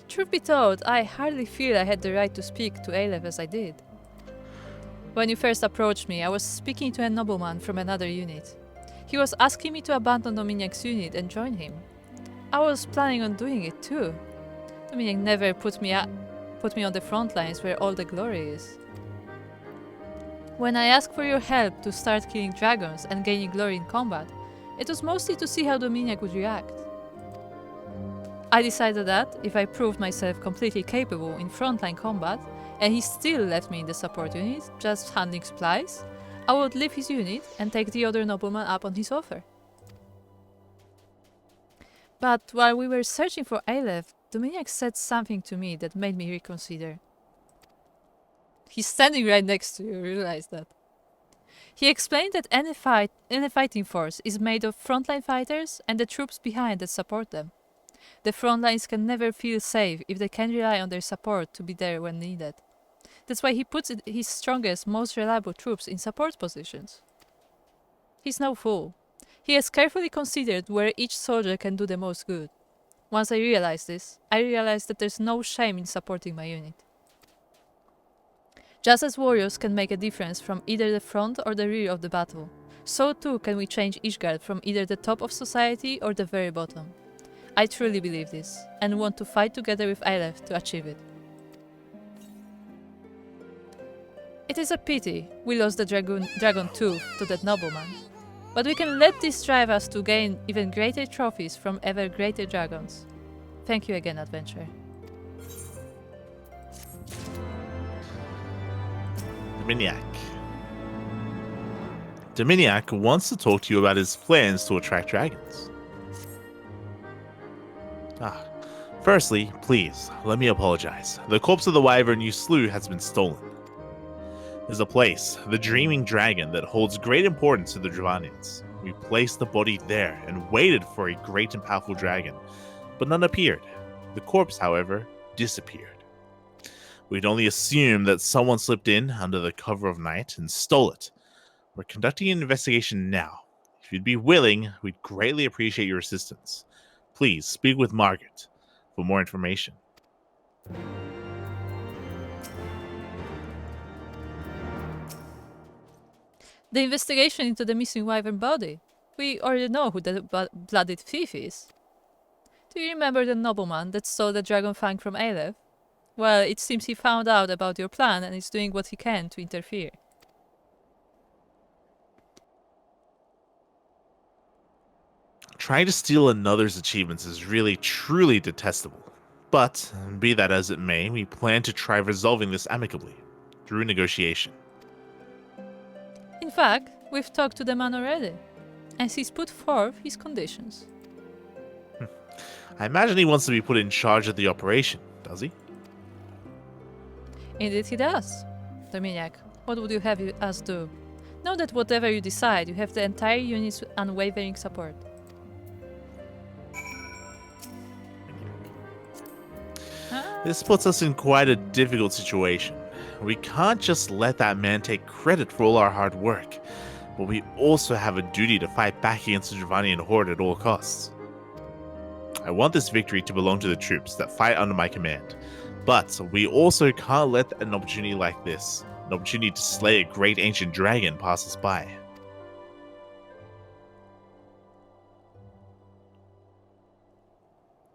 Truth be told, I hardly feel I had the right to speak to Aleph as I did. When you first approached me, I was speaking to a nobleman from another unit. He was asking me to abandon Dominiac's unit and join him. I was planning on doing it too. Dominiac never put me on the front lines where all the glory is. When I asked for your help to start killing dragons and gaining glory in combat, it was mostly to see how Dominiac would react. I decided that, if I proved myself completely capable in frontline combat, and he still left me in the support unit, just handling supplies, I would leave his unit and take the other nobleman up on his offer. But while we were searching for Aleph, Dominiac said something to me that made me reconsider. He's standing right next to you, realize that. He explained that any fighting force is made of frontline fighters and the troops behind that support them. The front lines can never feel safe if they can rely on their support to be there when needed. That's why he puts his strongest, most reliable troops in support positions. He's no fool. He has carefully considered where each soldier can do the most good. Once I realized this, I realized that there's no shame in supporting my unit. Just as warriors can make a difference from either the front or the rear of the battle, so too can we change Ishgard from either the top of society or the very bottom. I truly believe this, and want to fight together with Aleph to achieve it. It is a pity we lost the dragon tooth to that nobleman, but we can let this drive us to gain even greater trophies from ever greater dragons. Thank you again, Adventure. Dominiac wants to talk to you about his plans to attract dragons. Firstly, please, let me apologize. The corpse of the wyvern you slew has been stolen. There's a place, the Dreaming Dragon, that holds great importance to the Dravanians. We placed the body there and waited for a great and powerful dragon, but none appeared. The corpse, however, disappeared. We'd only assume that someone slipped in under the cover of night and stole it. We're conducting an investigation now. If you'd be willing, we'd greatly appreciate your assistance. Please speak with Margaret for more information. The investigation into the missing wyvern body. We already know who the blooded thief is. Do you remember the nobleman that stole the dragon fang from Aleph? Well, it seems he found out about your plan and is doing what he can to interfere. Trying to steal another's achievements is really, truly detestable. But, be that as it may, we plan to try resolving this amicably, through negotiation. In fact, we've talked to the man already, and he's put forth his conditions. I imagine he wants to be put in charge of the operation, does he? Indeed he does. Dominic, what would you have us do? Know that whatever you decide, you have the entire unit's unwavering support. This puts us in quite a difficult situation. We can't just let that man take credit for all our hard work, but we also have a duty to fight back against the Giovannian horde at all costs. I want this victory to belong to the troops that fight under my command, but we also can't let an opportunity like this, an opportunity to slay a great ancient dragon, pass us by.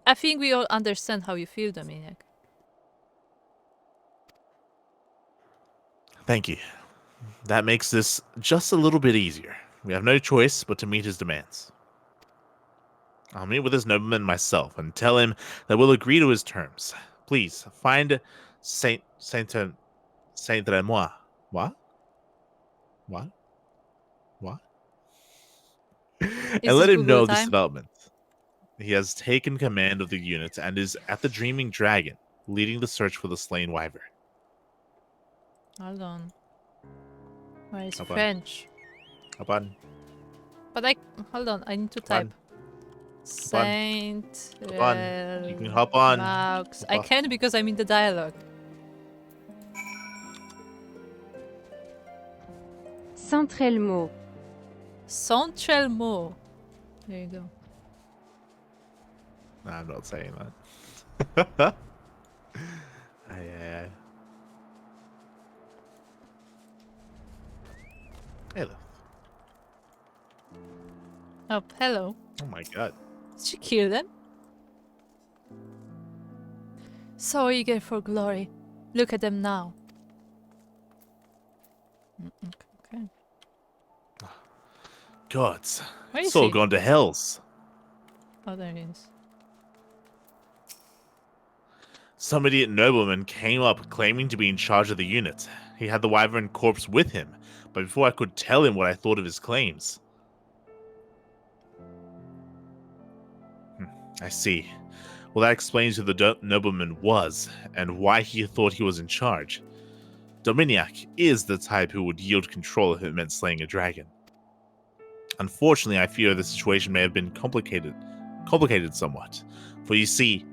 I think we all understand how you feel, Dominic. Thank you. That makes this just a little bit easier. We have no choice but to meet his demands. I'll meet with this nobleman myself and tell him that we'll agree to his terms. Please, find Saint-Remois. What? What? What? And let him know of this development. He has taken command of the unit and is at the Dreaming Dragon, leading the search for the slain wyvern. Hold on. Where is Hop on. French? Hop on. But hold on, I need to Hop type. on. Saint. Hop on. You can hop on. Maux. Hop I on. can because I'm in the dialogue. Saint-Relmo. Saint-Relmo. There you go. Nah, I'm not saying that. Aye. Hello. Oh, hello. Oh my god. Did she kill them? So eager for glory. Look at them now. Okay. Gods. Where It's is all he? gone to hells. Oh, there he is. Some idiot nobleman came up claiming to be in charge of the unit. He had the wyvern corpse with him, but before I could tell him what I thought of his claims. I see. Well, that explains who the nobleman was, and why he thought he was in charge. Dominic is the type who would yield control if it meant slaying a dragon. Unfortunately, I fear the situation may have been complicated somewhat. For you see...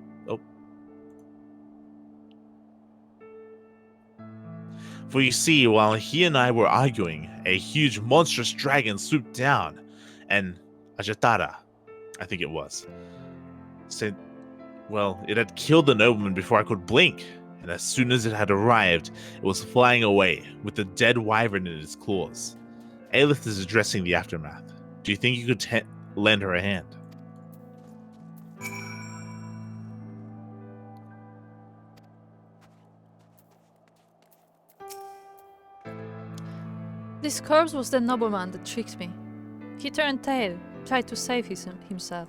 For you see, while he and I were arguing, a huge monstrous dragon swooped down, and Ajatara, I think it was, said, well, it had killed the nobleman before I could blink, and as soon as it had arrived, it was flying away, with the dead wyvern in its claws. Aelith is addressing the aftermath. Do you think you could lend her a hand? This corpse was the nobleman that tricked me. He turned tail, tried to save himself.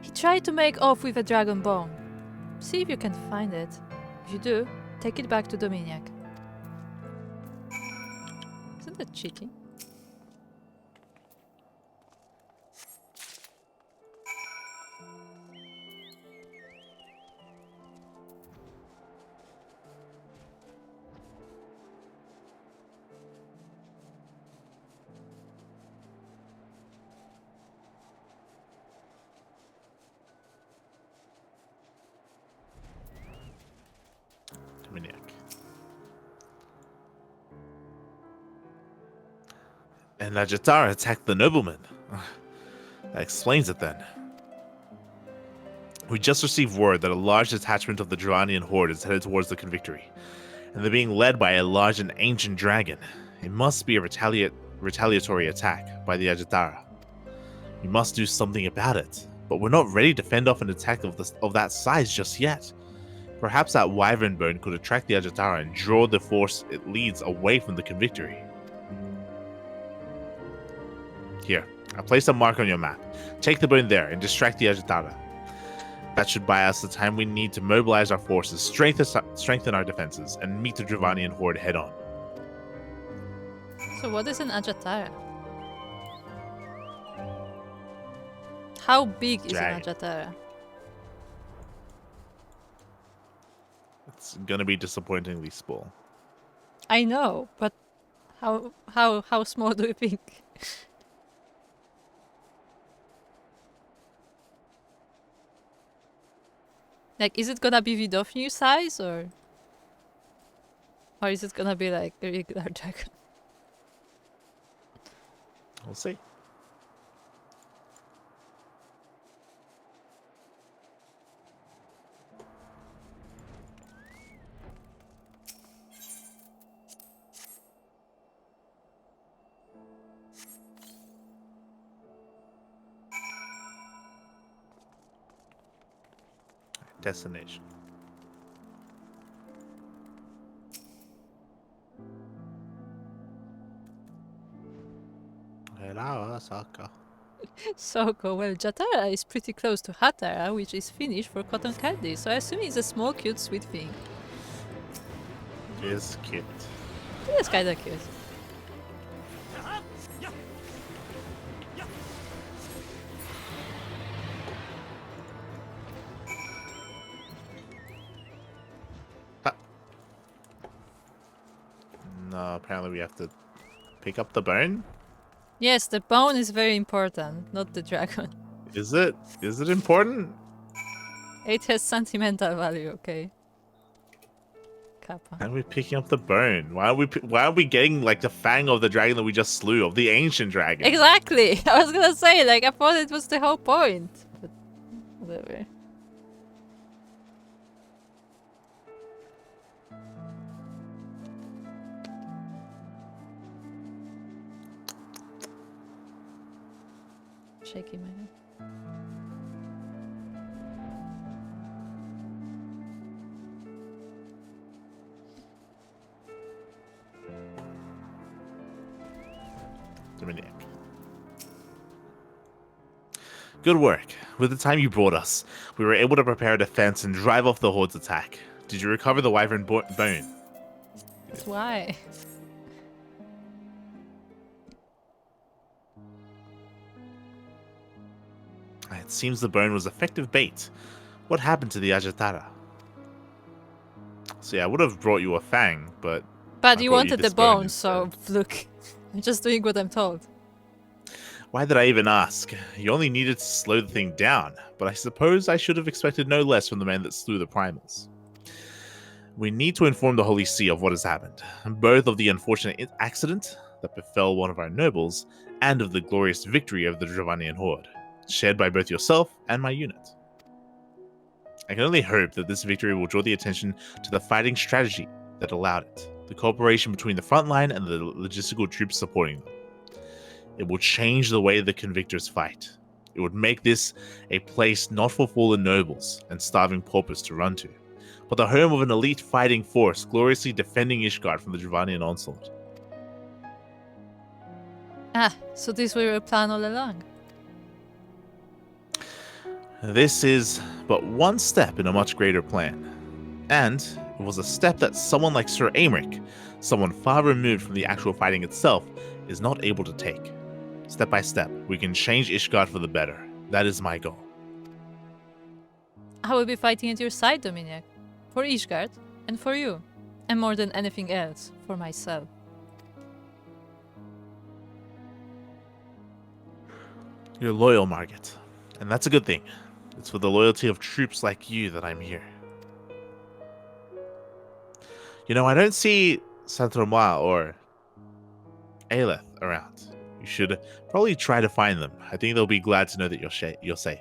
He tried to make off with a dragon bone. See if you can find it. If you do, take it back to Dominic. Isn't that cheating? Dominic. And Ajatara attacked the nobleman. That explains it then. We just received word that a large detachment of the Duranian horde is headed towards the Convictory, and they're being led by a large and ancient dragon. It must be a retaliatory attack by the Ajatara. We must do something about it, but we're not ready to fend off an attack of that size just yet. Perhaps that wyvern bone could attract the Ajatara and draw the force it leads away from the Convictory. Here, I placed a mark on your map. Take the bone there and distract the Ajatara. That should buy us the time we need to mobilize our forces, strengthen our defenses, and meet the Dravanian horde head-on. So what is an Ajatara? How big is an Ajatara? It's gonna be disappointingly small. I know, but how small do you think? Like, is it gonna be Vidofnu size or is it gonna be like a regular dragon? We'll see. Destination. Hello, Souko. Souko, well, Jatara is pretty close to Hatara, which is Finnish for cotton candy, so I assume it's a small, cute, sweet thing. It is cute. It's kinda cute. No, apparently we have to pick up the bone. Yes, the bone is very important, not the dragon. Is it? Is it important? It has sentimental value, okay. Kappa. Why are we picking up the bone? Why are we getting like the fang of the dragon that we just slew, of the ancient dragon? Exactly! I was gonna say, like, I thought it was the whole point. But whatever. Shaking my head. Dominic. Good work. With the time you brought us, we were able to prepare a defense and drive off the horde's attack. Did you recover the wyvern bone? Why? It seems the bone was effective bait. What happened to the Ajatara? See, I would have brought you a fang, but... But you brought wanted the this bone bone, so look. I'm just doing what I'm told. Why did I even ask? You only needed to slow the thing down, but I suppose I should have expected no less from the man that slew the primals. We need to inform the Holy See of what has happened, both of the unfortunate accident that befell one of our nobles, and of the glorious victory of the Dravanian horde, shared by both yourself and my unit. I can only hope that this victory will draw the attention to the fighting strategy that allowed it, the cooperation between the front line and the logistical troops supporting them. It will change the way the convictors fight. It would make this a place not for fallen nobles and starving paupers to run to, but the home of an elite fighting force gloriously defending Ishgard from the Dravanian onslaught. Ah, so this was your plan all along? This is but one step in a much greater plan. And it was a step that someone like Sir Aymeric, someone far removed from the actual fighting itself, is not able to take. Step by step, we can change Ishgard for the better. That is my goal. I will be fighting at your side, Dominic. For Ishgard, and for you. And more than anything else, for myself. You're loyal, Margit. And that's a good thing. It's for the loyalty of troops like you that I'm here. You know, I don't see Santromois or Aeleth around. You should probably try to find them. I think they'll be glad to know that you're safe.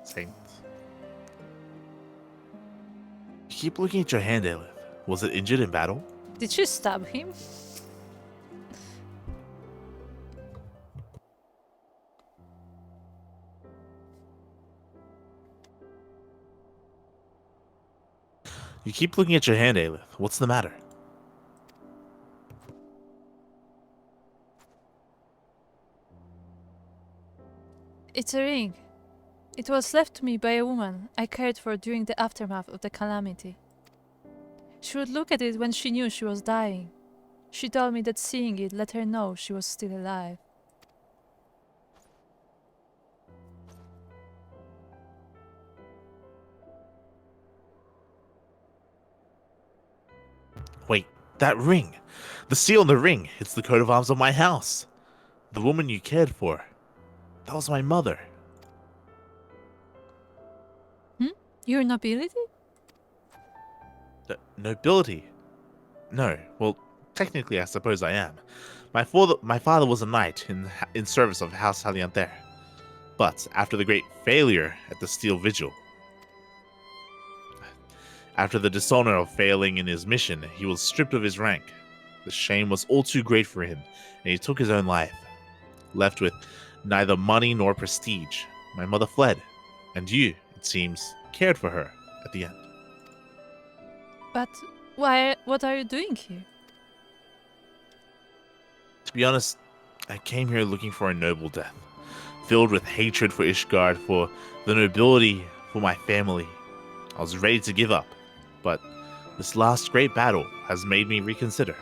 Saint. You keep looking at your hand, Aelith. Was it injured in battle? Did she stab him? You keep looking at your hand, Aelith. What's the matter? It's a ring. It was left to me by a woman I cared for during the aftermath of the calamity. She would look at it when she knew she was dying. She told me that seeing it let her know she was still alive. Wait, that ring! The seal on the ring! It's the coat of arms of my house! The woman you cared for. That was my mother. Your nobility? Nobility? No. Well, technically I suppose I am. My father was a knight in service of House Halianter. But after the great failure at the Steel Vigil, after the dishonor of failing in his mission, he was stripped of his rank. The shame was all too great for him, and he took his own life. Left with neither money nor prestige, my mother fled, and you, it seems, cared for her at the end. But why? What are you doing here? To be honest, I came here looking for a noble death, filled with hatred for Ishgard, for the nobility, for my family. I was ready to give up, but this last great battle has made me reconsider.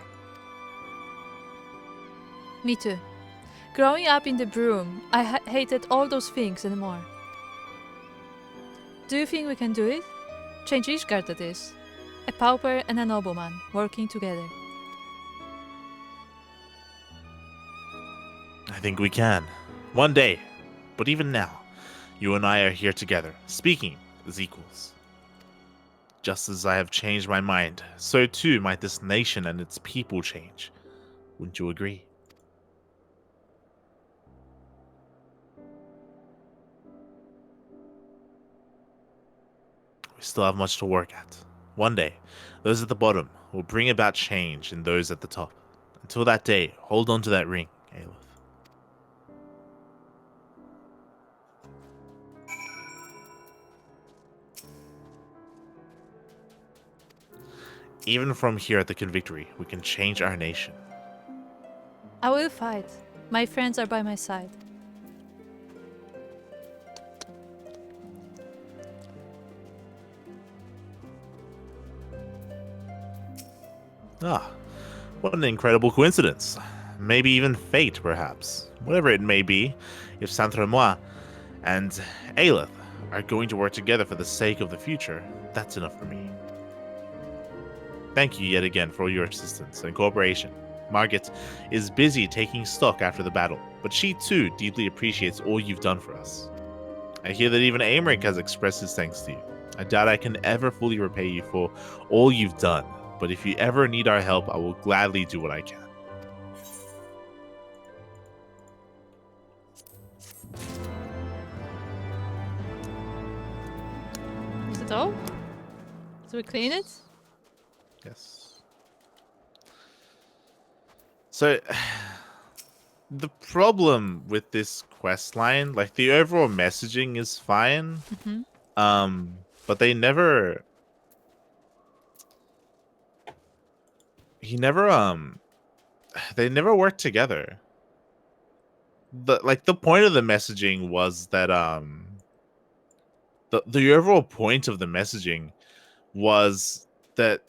Me too. Growing up in the Broom, I hated all those things and more. Do you think we can do it? Change Ishgard, that is. A pauper and a nobleman working together. I think we can. One day. But even now, you and I are here together, speaking as equals. Just as I have changed my mind, so too might this nation and its people change. Wouldn't you agree? We still have much to work at. One day, those at the bottom will bring about change in those at the top. Until that day, hold on to that ring, Aelith. Even from here at the Convictory, we can change our nation. I will fight. My friends are by my side. Ah, what an incredible coincidence. Maybe even fate, perhaps. Whatever it may be, if Saint-Remois and Aelith are going to work together for the sake of the future, that's enough for me. Thank you yet again for all your assistance and cooperation. Margit is busy taking stock after the battle, but she too deeply appreciates all you've done for us. I hear that even Aymeric has expressed his thanks to you. I doubt I can ever fully repay you for all you've done, but if you ever need our help, I will gladly do what I can. Is it all? Do we clean it? Yes. So, the problem with this quest line, like the overall messaging is fine, but they never they never worked together. The point of the messaging was that the overall point of the messaging was that,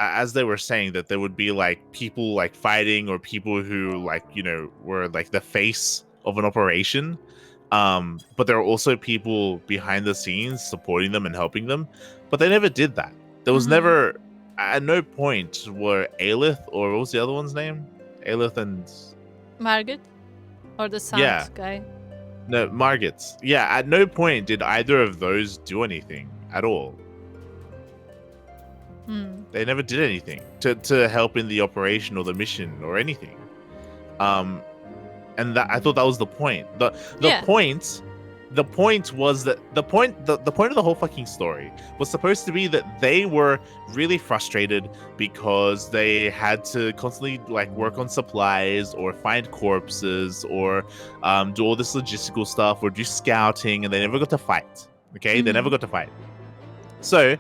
as they were saying, that there would be like people like fighting, or people who like, you know, were like the face of an operation, but there were also people behind the scenes supporting them and helping them, but they never did that. There was never, at no point were Aelith, or what was the other one's name? Aelith and Margaret? Or the sound Yeah. guy. No, Margits. Yeah, at no point did either of those do anything at all. Hmm. They never did anything to help in the operation or the mission or anything. And that I thought that was the point. Yeah. The point was that the point of the whole fucking story was supposed to be that they were really frustrated because they had to constantly like work on supplies or find corpses or do all this logistical stuff or do scouting, and they never got to fight. Okay, they never got to fight. So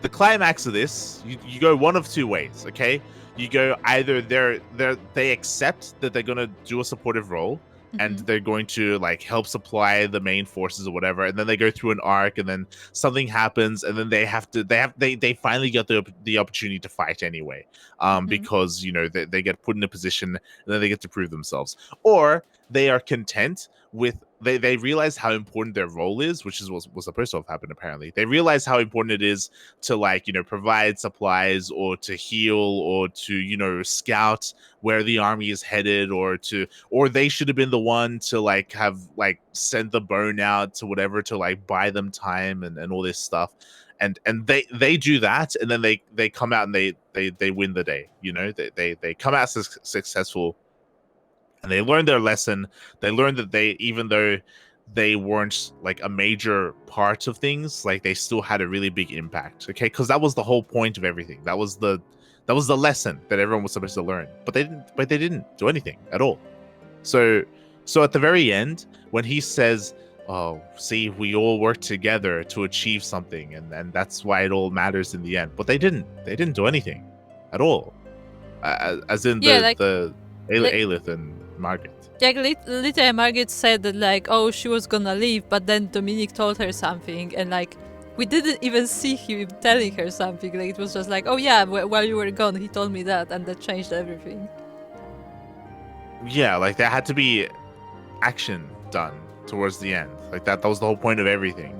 the climax of this, you go one of two ways. Okay, you go either they accept that they're gonna do a supportive role and they're going to like help supply the main forces or whatever, and then they go through an arc, and then something happens, and then they finally get the opportunity to fight anyway, because you know they get put in a position and then they get to prove themselves, or they are content with they realize how important their role is, which is what was supposed to have happened. Apparently they realize how important it is to like, you know, provide supplies or to heal or to, you know, scout where the army is headed, or they should have been the one to like have like sent the bone out to whatever to like buy them time and all this stuff. And they do that, and then they come out and they win the day, you know. They come out successful, and they learned their lesson. They learned that even though they weren't like a major part of things, like they still had a really big impact. Okay, because that was the whole point of everything. That was the lesson that everyone was supposed to learn. But they didn't do anything at all. So at the very end, when he says, "Oh, see, we all work together to achieve something, and that's why it all matters in the end," but they didn't do anything at all. As in the Aelith and Margaret. Yeah, Lyria and Margaret said that like, oh, she was gonna leave, but then Dominic told her something, and like, we didn't even see him telling her something. Like, it was just like, oh yeah, while you were gone, he told me that, and that changed everything. Yeah, like there had to be action done towards the end. Like that was the whole point of everything.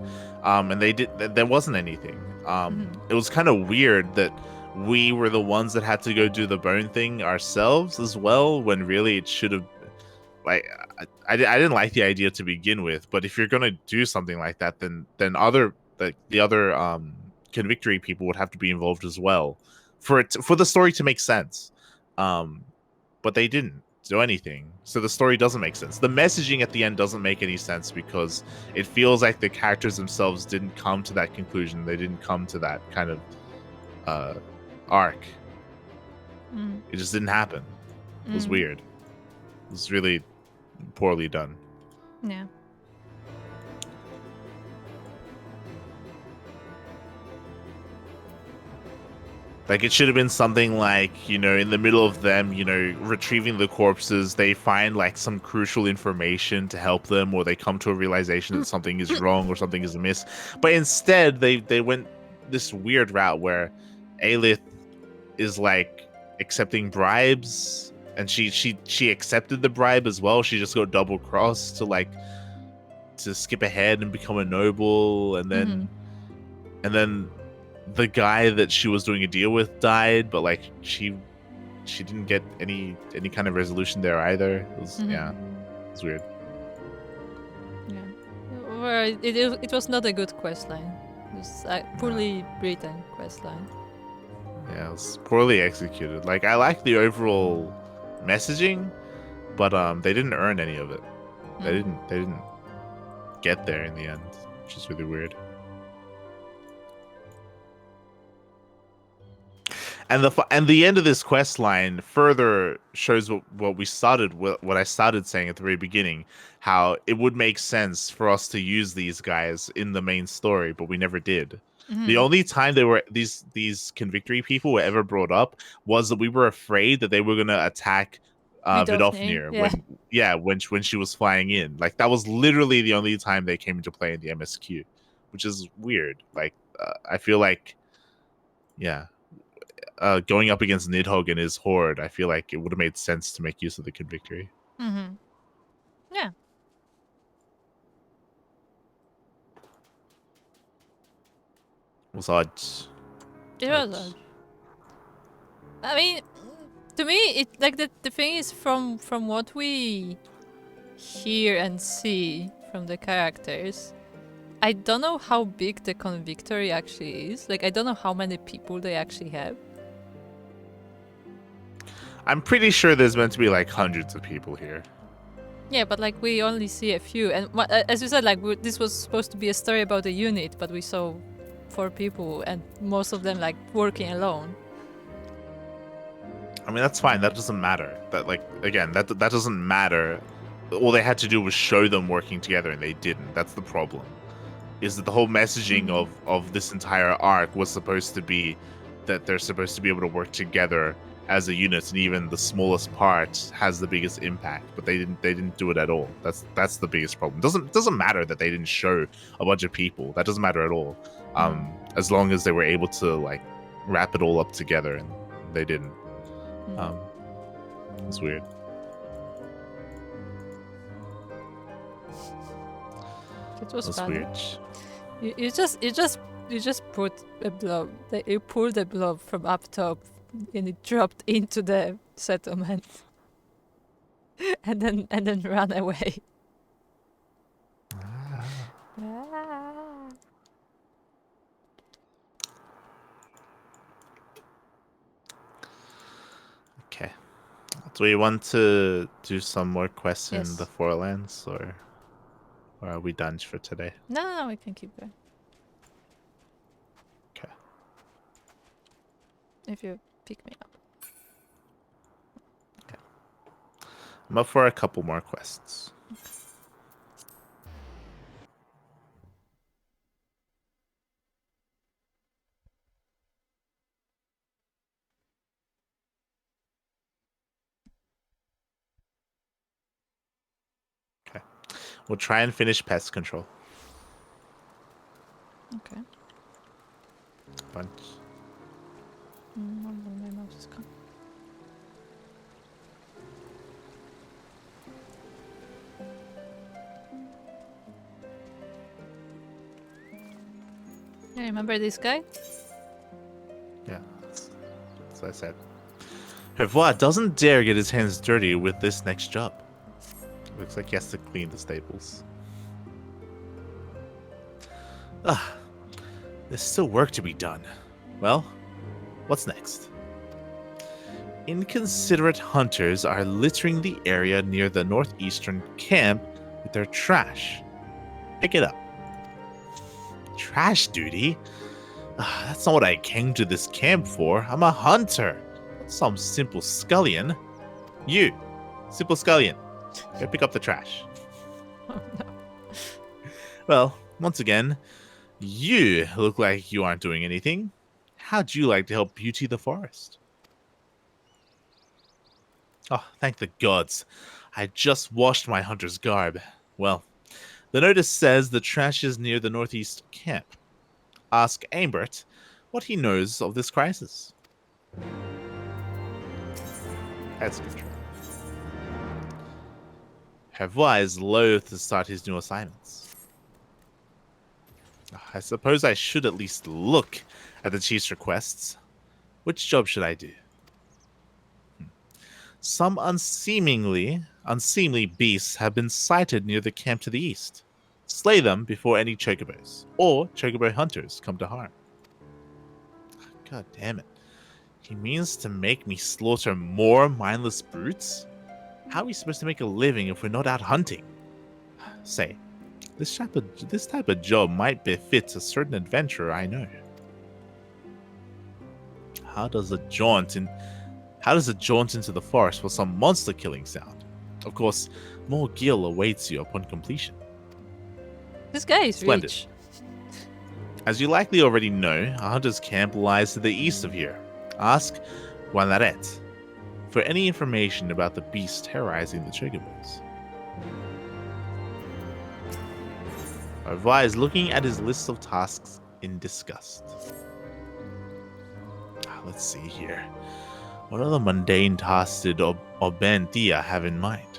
And there wasn't anything. It was kind of weird that we were the ones that had to go do the bone thing ourselves as well, when really it should have, like, I didn't like the idea to begin with. But if you're gonna do something like that, then the other convictory people would have to be involved as well for the story to make sense. But they didn't do anything, so the story doesn't make sense. The messaging at the end doesn't make any sense because it feels like the characters themselves didn't come to that conclusion. They didn't come to that kind of arc. It just didn't happen. It was weird. It was really poorly done. Yeah. Like, it should have been something like, you know, in the middle of them, you know, retrieving the corpses, they find like some crucial information to help them, or they come to a realization that something is wrong or something is amiss. But instead, they went this weird route where Aelith is like accepting bribes, and she accepted the bribe as well. She just got double crossed to skip ahead and become a noble, and then the guy that she was doing a deal with died, but like she didn't get any kind of resolution there either. It was it's weird. Yeah. Well, it was not a good quest line. It was a poorly written quest line. Yeah, it was poorly executed. Like, I like the overall messaging, but they didn't earn any of it. They didn't get there in the end, which is really weird. And the end of this quest line further shows what I started saying at the very beginning, how it would make sense for us to use these guys in the main story, but we never did. The only time they were these convictory people were ever brought up was that we were afraid that they were gonna attack Vidofnir when she was flying in. Like, that was literally the only time they came into play in the MSQ, which is weird. Like, I feel like, going up against Nidhogg and his horde, I feel like it would have made sense to make use of the convictory. Yeah. It was odd. It was odd. I mean, to me, it like the thing is from what we hear and see from the characters, I don't know how big the convictory actually is. Like, I don't know how many people they actually have. I'm pretty sure there's meant to be like hundreds of people here. Yeah, but like we only see a few, and as you said, like this was supposed to be a story about a unit, but we saw 4 people, and most of them like working alone. I mean, that's fine. That doesn't matter. That like again, that doesn't matter. All they had to do was show them working together, and they didn't. That's the problem. Is that the whole messaging of this entire arc was supposed to be that they're supposed to be able to work together as a unit, and even the smallest part has the biggest impact. But they didn't do it at all. That's the biggest problem. Doesn't matter that they didn't show a bunch of people. That doesn't matter at all. As long as they were able to like wrap it all up together, and they didn't. It's weird. It was That's bad. weird. You just put a blob. You pulled a blob from up top, and it dropped into the settlement, and then ran away. Ah. Okay. Do we want to do some more quests Yes. in the Forelands, or are we done for today? No, we can keep going. Okay. If you pick me up. I'm up for a couple more quests. Okay. We'll try and finish pest control. Okay. Bunch. My mouse is gone. Yeah, remember this guy? Yeah, that's what I said. Revoir doesn't dare get his hands dirty with this next job. Looks like he has to clean the stables. There's still work to be done. Well, what's next? Inconsiderate hunters are littering the area near the northeastern camp with their trash. Pick it up. Trash duty? That's not what I came to this camp for. I'm a hunter, not some simple scullion. You, simple scullion, go pick up the trash. Oh no. Well, once again, you look like you aren't doing anything. How'd you like to help beauty the forest? Oh, thank the gods. I just washed my hunter's garb. Well, the notice says the trash is near the northeast camp. Ask Ambert what he knows of this crisis. That's control. Revoir is loath to start his new assignments. I suppose I should at least look at the chief's requests. Which job should I do? Some unseemly beasts have been sighted near the camp to the east. Slay them before any chocobos or chocobo hunters come to harm. God damn it. He means to make me slaughter more mindless brutes? How are we supposed to make a living if we're not out hunting? Say, this type of job might befit a certain adventurer I know. How does a jaunt into the forest for some monster killing sound? Of course, more gil awaits you upon completion. This guy is Splendid. rich. As you likely already know, a hunter's camp lies to the east of here. Ask Juanaret for any information about the beast terrorizing the chocobos. Revoir is looking at his list of tasks in disgust. Let's see here. What other mundane tasks did Obentia have in mind?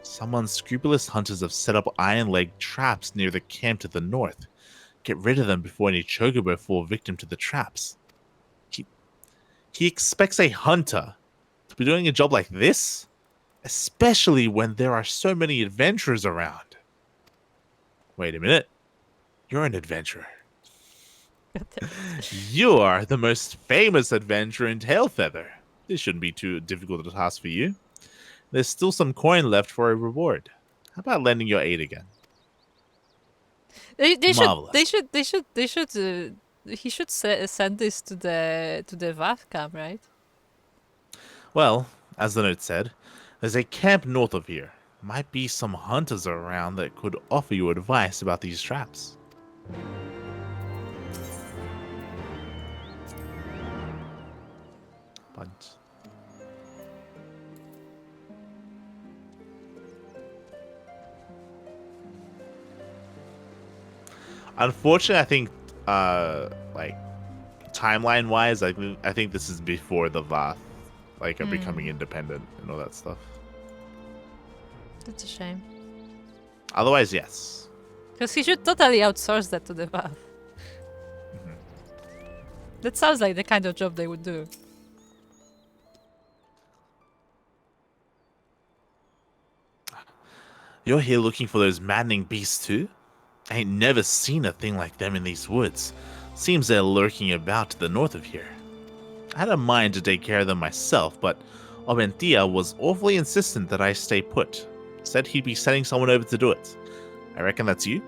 Some unscrupulous hunters have set up iron-leg traps near the camp to the north. Get rid of them before any chocobo fall victim to the traps. He expects a hunter to be doing a job like this? especially when there are so many adventurers around. Wait a minute. You're an adventurer. You are the most famous adventurer in Tailfeather. This shouldn't be too difficult a task for you. There's still some coin left for a reward. How about lending your aid again? They Marvelous. he should send this to the VAF camp, right? Well, as the note said, there's a camp north of here. Might be some hunters around that could offer you advice about these traps. But unfortunately, I think, like timeline-wise, I think this is before the Vath, like, are becoming independent and all that stuff. That's a shame. Otherwise, yes. Because he should totally outsource that to the VAF. That sounds like the kind of job they would do. You're here looking for those maddening beasts too? I ain't never seen a thing like them in these woods. Seems they're lurking about to the north of here. I had a mind to take care of them myself, but Obentia was awfully insistent that I stay put. Said he'd be sending someone over to do it. I reckon that's you?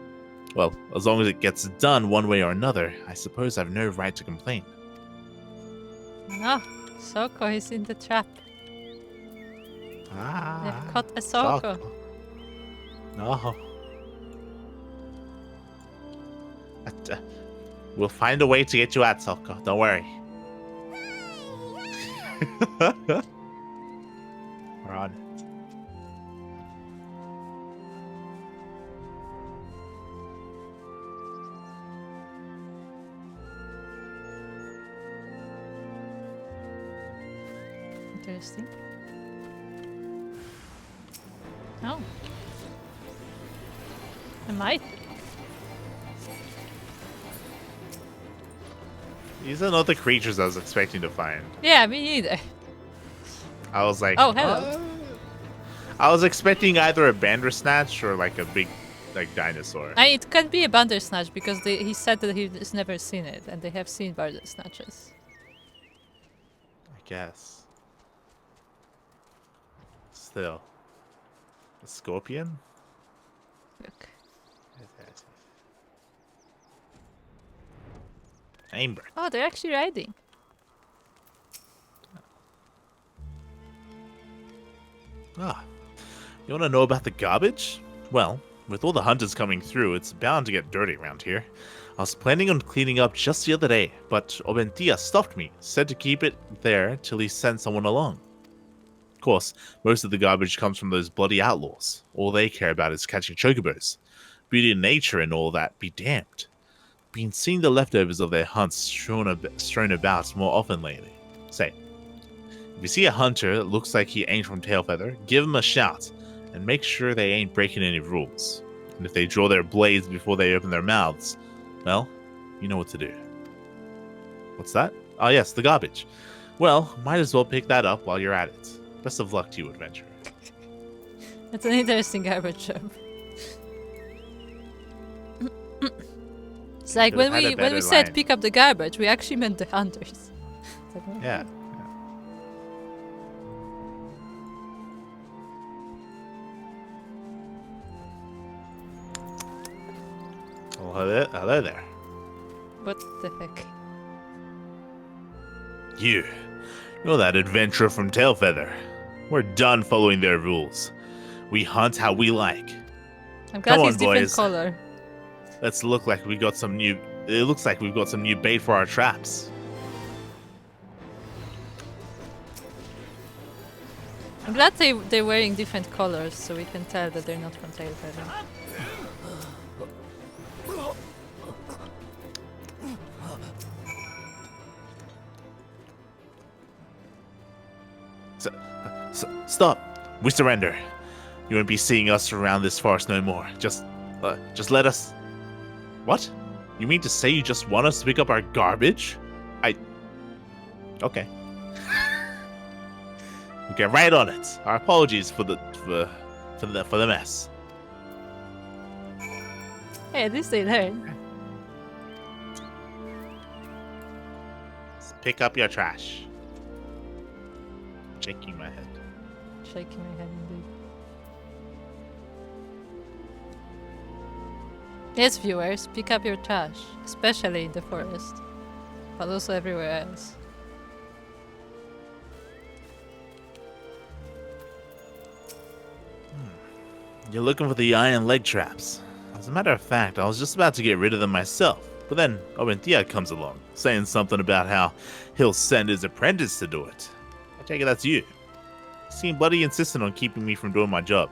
Well, as long as it gets done one way or another, I suppose I've no right to complain. No, Souko is in the trap. Ah, They've caught a Souko. No. But, we'll find a way to get you out, Souko. Don't worry. We're on it. Interesting. Oh. I might. These are not the creatures I was expecting to find. Yeah, me neither. I was like, Oh, hello. I was expecting either a Bandersnatch or like a big, like, dinosaur. It can be a Bandersnatch because he said that he's never seen it, and they have seen Bandersnatches. I guess. Still. A scorpion? Look. Amber. Oh, they're actually riding. Ah. You want to know about the garbage? Well, with all the hunters coming through, it's bound to get dirty around here. I was planning on cleaning up just the other day, but Obentia stopped me, said to keep it there till he sent someone along. Of course, most of the garbage comes from those bloody outlaws. All they care about is catching chocobos. Beauty and nature and all that be damned. Been seeing the leftovers of their hunts strewn about more often lately. Say, if you see a hunter that looks like he ain't from Tailfeather, give him a shout, and make sure they ain't breaking any rules. And if they draw their blades before they open their mouths, well, you know what to do. What's that? Oh yes, the garbage. Well, might as well pick that up while you're at it. Best of luck to you, adventurer. That's an interesting garbage job. It's like Could've when had a we better said line. pick up the garbage, we actually meant the hunters. It's like, well, Yeah. Well, hello there. what the heck? You're that adventurer from Tailfeather. We're done following their rules. We hunt how we like. I'm glad Come he's on, different boys. color. Let's look like we got some new. It looks like we've got some new bait for our traps. I'm glad they're wearing different colors so we can tell that they're not from Tailfeather. Stop! We surrender. You won't be seeing us around this forest no more. Just let us. What? You mean to say you just want us to pick up our garbage? Okay. get right on it. Our apologies for the mess. Hey, at least they learn. Let's pick up your trash. Shaking my head. Shaking my head indeed. Yes, viewers, pick up your trash, especially in the forest, but also everywhere else. You're looking for the iron leg traps. As a matter of fact, I was just about to get rid of them myself, but then Obentia comes along, saying something about how he'll send his apprentice to do it. I take it that's you. You seem bloody insistent on keeping me from doing my job.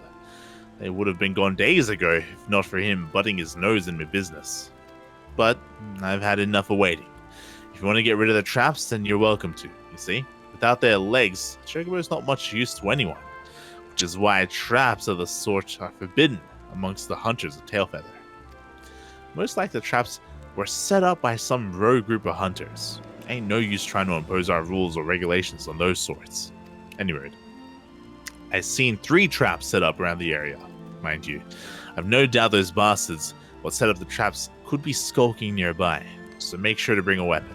They would have been gone days ago if not for him butting his nose in my business. But I've had enough of waiting. If you want to get rid of the traps, then you're welcome to, you see? Without their legs, Chocobo's not much use to anyone, which is why traps of the sort are forbidden amongst the hunters of Tailfeather. Most like the traps were set up by some rogue group of hunters. Ain't no use trying to impose our rules or regulations on those sorts. Anyway, I've seen 3 traps set up around the area, mind you. I've no doubt those bastards what set up the traps could be skulking nearby, so make sure to bring a weapon.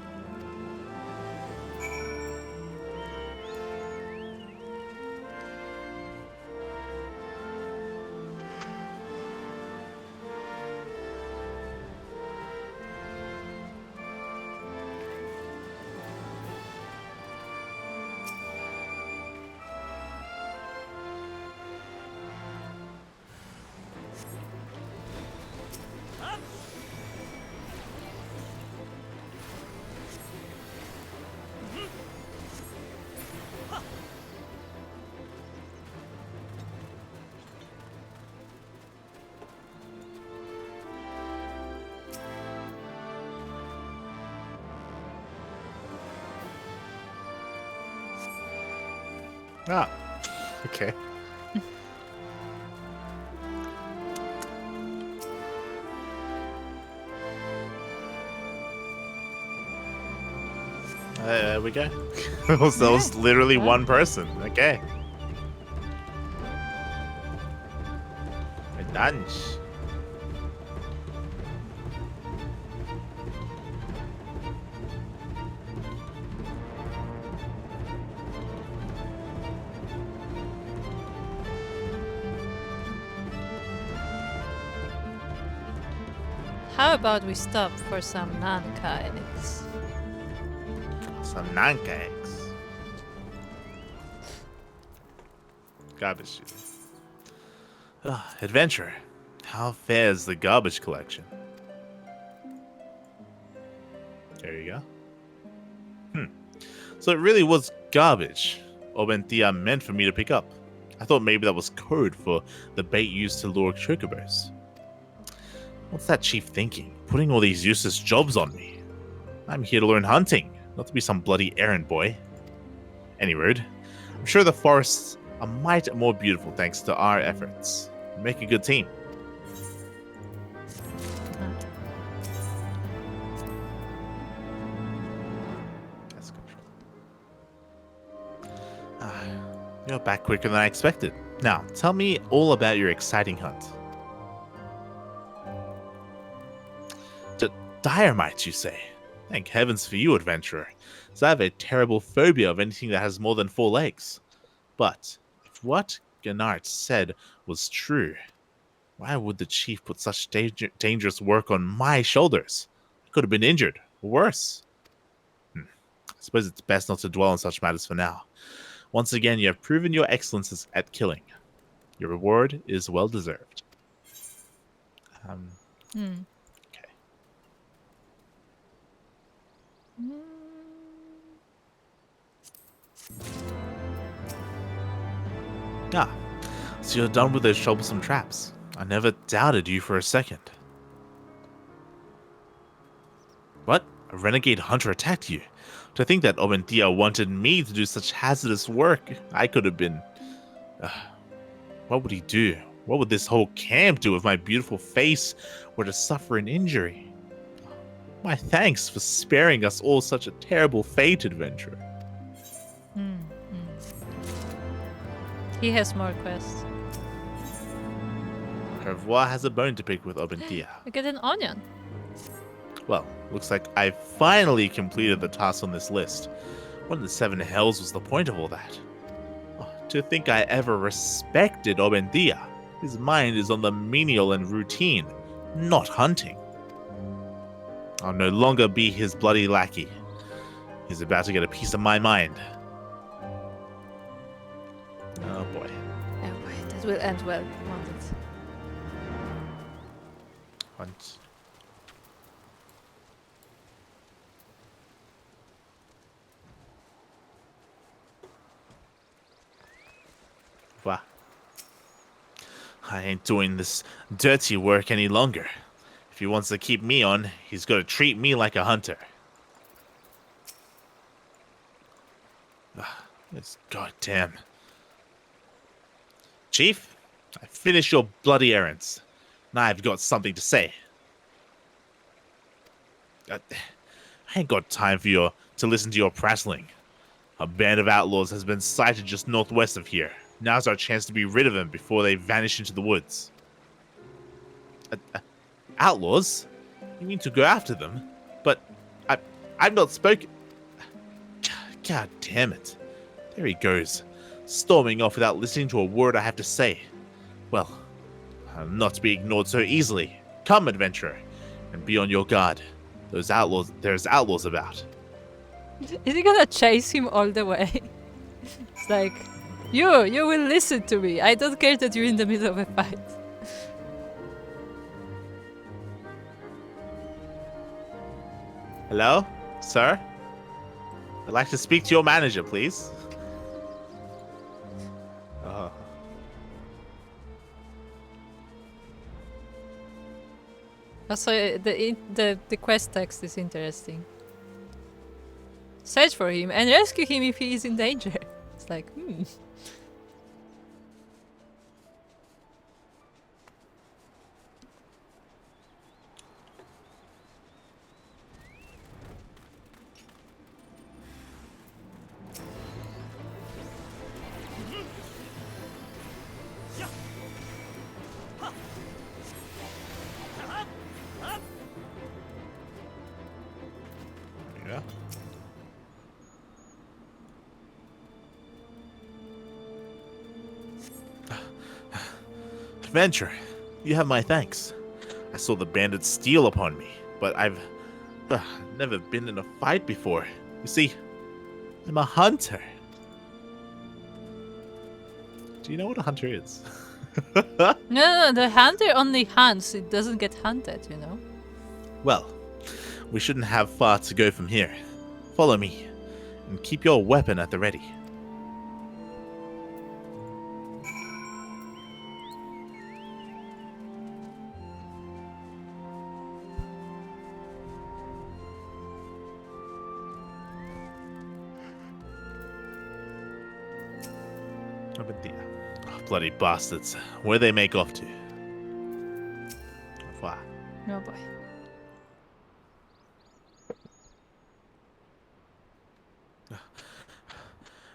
Ah, okay. There we go. that was literally one person. Okay. We're done. How about we stop for some Nanka eggs? Some Nanka eggs. Garbage. Adventure. How fares the garbage collection? There you go. So it really was garbage Obentia meant for me to pick up. I thought maybe that was code for the bait used to lure chocobos. What's that chief thinking? Putting all these useless jobs on me. I'm here to learn hunting, not to be some bloody errand boy. Anyway, I'm sure the forests are mite more beautiful thanks to our efforts. We make a good team. That's control. You're back quicker than I expected. Now, tell me all about your exciting hunt. Dire might, you say? Thank heavens for you, adventurer, as I have a terrible phobia of anything that has more than 4 legs. But if what Gennard said was true, why would the chief put such dangerous work on my shoulders? I could have been injured, or worse. I suppose it's best not to dwell on such matters for now. Once again, you have proven your excellences at killing. Your reward is well deserved. Ah, so you're done with those troublesome traps. I never doubted you for a second. What? A renegade hunter attacked you? To think that Obentia wanted me to do such hazardous work, I could have been... what would he do? What would this whole camp do if my beautiful face were to suffer an injury? My thanks for sparing us all such a terrible fate, adventurer. He has more quests. Revoir has a bone to pick with Obentia. We get an onion. Well, looks like I finally completed the task on this list. What in the seven hells was the point of all that? Oh, to think I ever respected Obentia. His mind is on the menial and routine, not hunting. I'll no longer be his bloody lackey. He's about to get a piece of my mind. Oh boy. Oh boy, that will end well, won't it? Hunt. Wah. I ain't doing this dirty work any longer. If he wants to keep me on, he's got to treat me like a hunter. It's goddamn. Chief, I finished your bloody errands. Now I've got something to say. I ain't got time for to listen to your prattling. A band of outlaws has been sighted just northwest of here. Now's our chance to be rid of them before they vanish into the woods. Outlaws? You mean to go after them? But I've not spoken. God damn it. There he goes, storming off without listening to a word I have to say. Well, I'm not to be ignored so easily. Come, adventurer, and be on your guard. There's outlaws about. Is he gonna chase him all the way? It's like, you will listen to me. I don't care that you're in the middle of a fight. Hello, sir? I'd like to speak to your manager, please. Also, the quest text is interesting. Search for him and rescue him if he is in danger. It's like, Yeah. Adventure, you have my thanks. I saw the bandits steal upon me, but I've never been in a fight before. You see, I'm a hunter. Do you know what a hunter is? no, the hunter only hunts. It doesn't get hunted, you know. Well, we shouldn't have far to go from here. Follow me, and keep your weapon at the ready. Oh, bloody bastards. Where they make off to? Wow. Oh boy.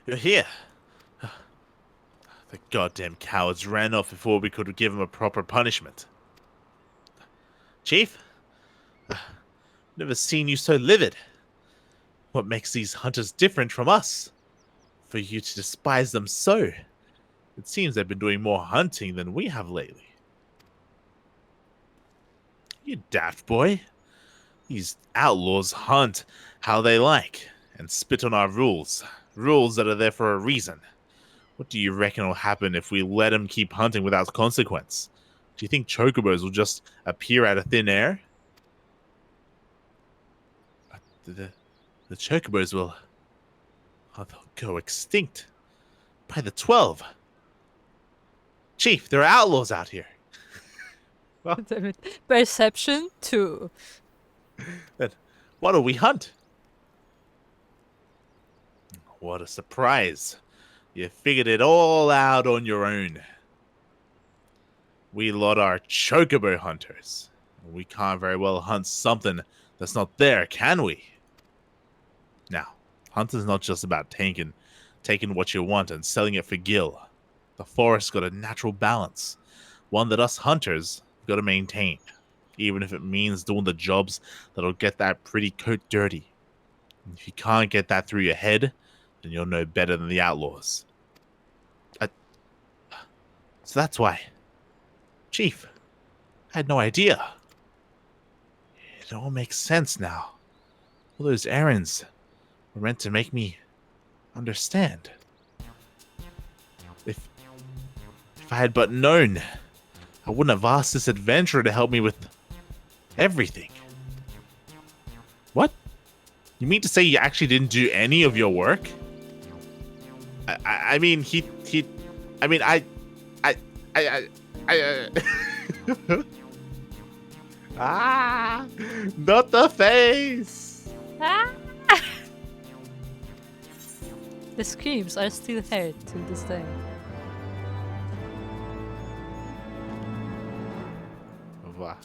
You're here. The goddamn cowards ran off before we could give them a proper punishment. Chief? Never seen you so livid. What makes these hunters different from us? For you to despise them so. It seems they've been doing more hunting than we have lately. You daft boy. These outlaws hunt how they like and spit on our rules. Rules that are there for a reason. What do you reckon will happen if we let them keep hunting without consequence? Do you think chocobos will just appear out of thin air? The chocobos will... Oh, they'll go extinct. By the 12. Chief, there are outlaws out here. Damn it. Perception 2. Then what do we hunt? What a surprise. You figured it all out on your own. We lot are chocobo hunters. We can't very well hunt something that's not there, can we? Now, hunting's not just about taking what you want and selling it for gil. The forest got a natural balance, one that us hunters got to maintain, even if it means doing the jobs that'll get that pretty coat dirty. And if you can't get that through your head, then you're no better than the outlaws. So that's why. Chief, I had no idea. It all makes sense now. All those errands were meant to make me understand. If I had but known, I wouldn't have asked this adventurer to help me with everything. What? You mean to say you actually didn't do any of your work? I mean, ah, not the face. Ah! The screams are still heard to this day. Wow.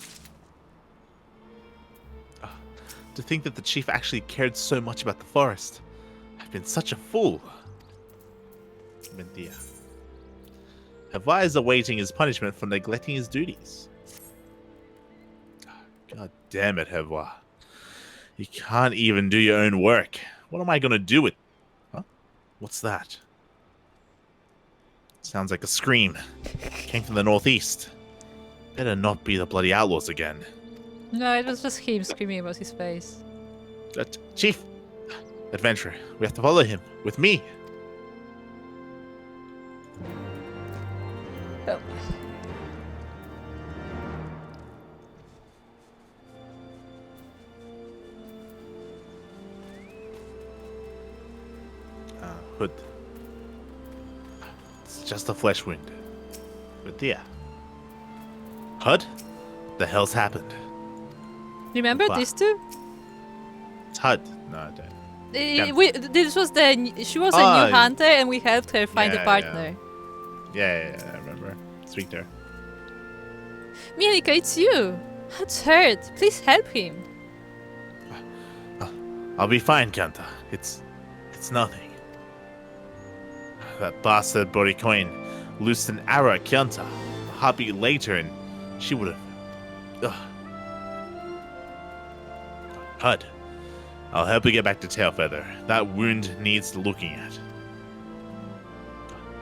To think that the chief actually cared so much about the forest. I've been such a fool. Mentia. Hava is awaiting his punishment for neglecting his duties. God damn it, Hava. You can't even do your own work. What am I gonna do with... Huh? What's that? Sounds like a scream. Came from the northeast. Better not be the bloody outlaws again. No, it was just him screaming about his face. Chief! Adventurer, we have to follow him. With me. Oh. Hood. It's just a flesh wound. But yeah. Hud? The hell's happened? Remember Bah. these two? It's Hud. No, I don't. This was she was a Oh, new hunter and we helped her find yeah, a partner. Yeah, I remember. Speak to her. Mielikka, it's you! Hud's hurt. Please help him. I'll be fine, Kanta. It's nothing. That bastard Borikoin loosed an arrow at Kanta. A heartbeat later and she would have... Hud, I'll help you get back to Tailfeather. That wound needs looking at.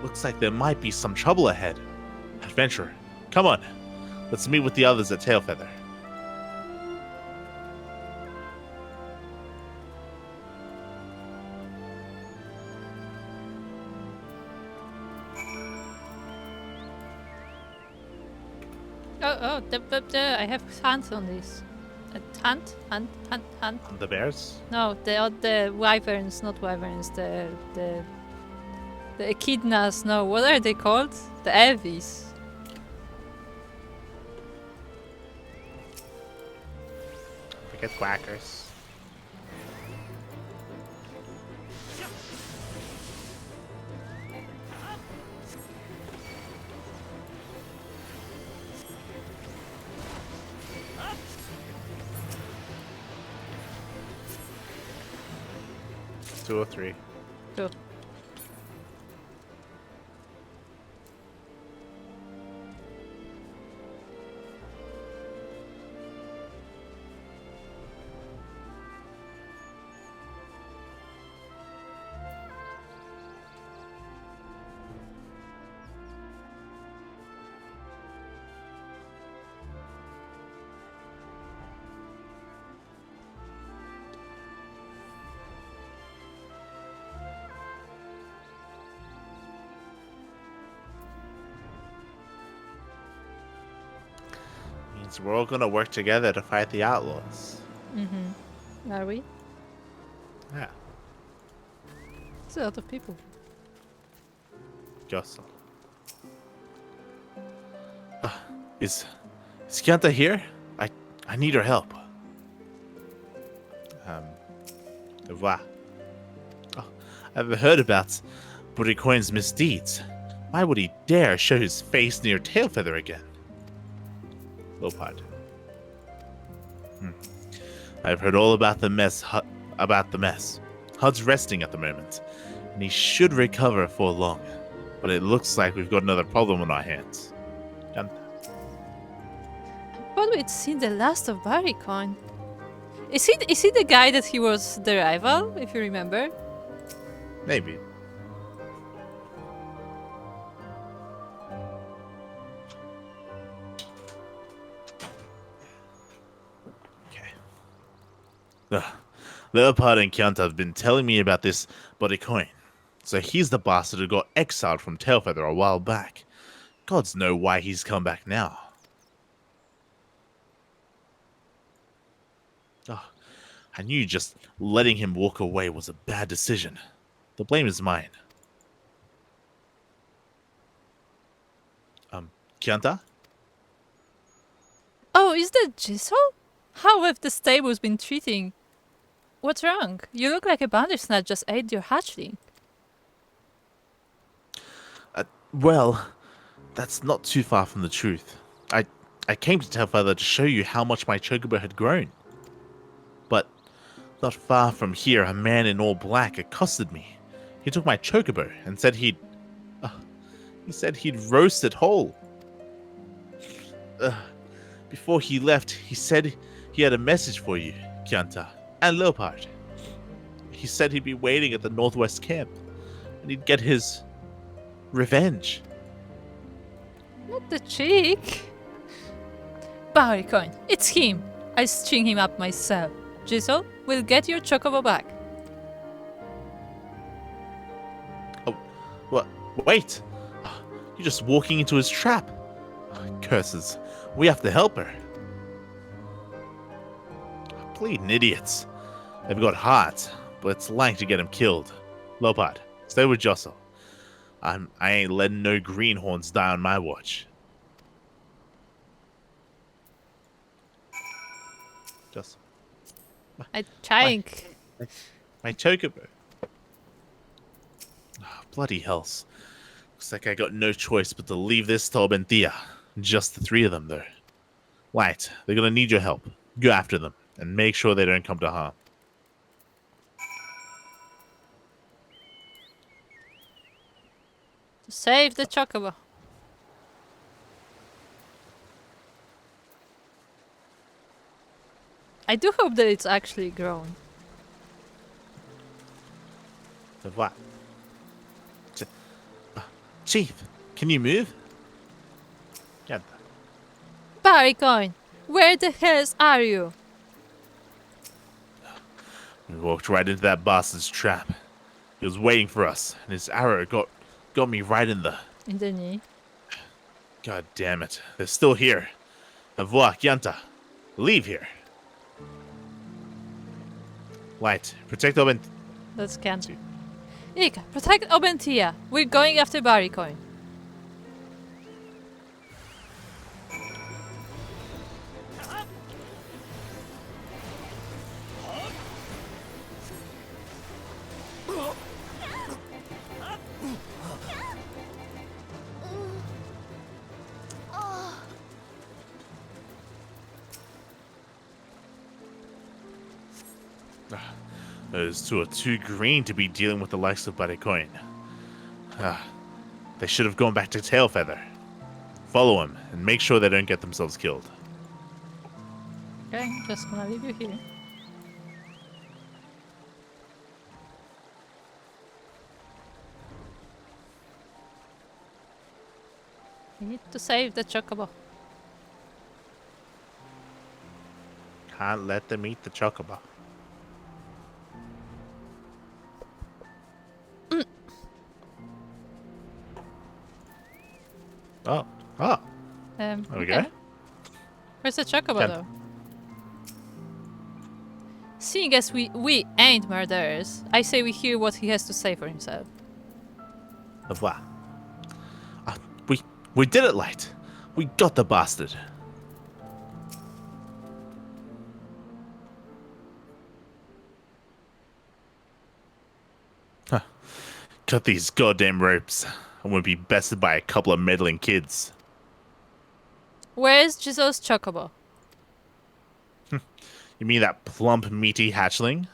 Looks like there might be some trouble ahead. Adventurer, come on. Let's meet with the others at Tailfeather. I have hunt on this. Hunt. The bears? No, the wyverns, not wyverns. The echidnas. No, what are they called? The elvies. Forget quackers. Two or three. Cool. Means we're all gonna work together to fight the outlaws. Mm-hmm. Are we? Yeah. It's a lot of people. Guess so. Is Kianta here? I need her help. What? Oh, I've heard about Burikoin's misdeeds. Why would he dare show his face near Tailfeather again? Lopard. I've heard all about the mess. Hud's resting at the moment, and he should recover for long. But it looks like we've got another problem on our hands. Yanta. But we'd seen the last of Barrycoin. Is he the guy that he was the rival, if you remember? Maybe. Okay. Leopard and Kyanta have been telling me about this body coin. So he's the bastard who got exiled from Tailfeather a while back. Gods know why he's come back now. Oh, I knew just letting him walk away was a bad decision. The blame is mine. Kyanta? Oh, is that Jisoo? How have the stables been treating? What's wrong? You look like a bandersnatch just ate your hatchling. Well, that's not too far from the truth. I came to Tailfeather to show you how much my chocobo had grown. But not far from here, a man in all black accosted me. He took my chocobo and said he said he'd roast it whole. Before he left, he said he had a message for you, Kyanta, and Leopard. He said he'd be waiting at the northwest camp, and he'd get his revenge. Not the cheek. Barrycoin, it's him. I'll string him up myself. Jisoo, we'll get your chocobo back. Oh, what? Wait! You're just walking into his trap. Curses. We have to help her. Bleeding idiots. They've got hearts, but it's lying to get him killed. Leopard, stay with Jossel. I ain't letting no greenhorns die on my watch. Jossel. I think. My chocobo. Oh, bloody hells. Looks like I got no choice but to leave this to Obentia. Just the three of them, though. Light, they're gonna need your help. Go after them, and make sure they don't come to harm. To save the chocobo. I do hope that it's actually grown. Of what? Chief, can you move? Yeah. Barrycoin, where the hells are you? We walked right into that bastard's trap. He was waiting for us, and his arrow got me right in the... In the knee. God damn it. They're still here. Avoir, Kyanta. Leave here. Light, protect Obent... That's cancel. Ika, protect Obentia. We're going after Barrycoin. Those two are too green to be dealing with the likes of Barrycoin. They should have gone back to Tailfeather. Follow him and make sure they don't get themselves killed. Okay, just gonna leave you here. We need to save the chocobo. Can't let them eat the chocobo. Oh. There we go. Where's the chocobo, Ten. though? Seeing as we ain't murderers, I say we hear what he has to say for himself. Of what? We did it, Light. We got the bastard. Huh. Cut these goddamn ropes. I won't be bested by a couple of meddling kids. Where's Jisoo's chocobo? You mean that plump, meaty hatchling?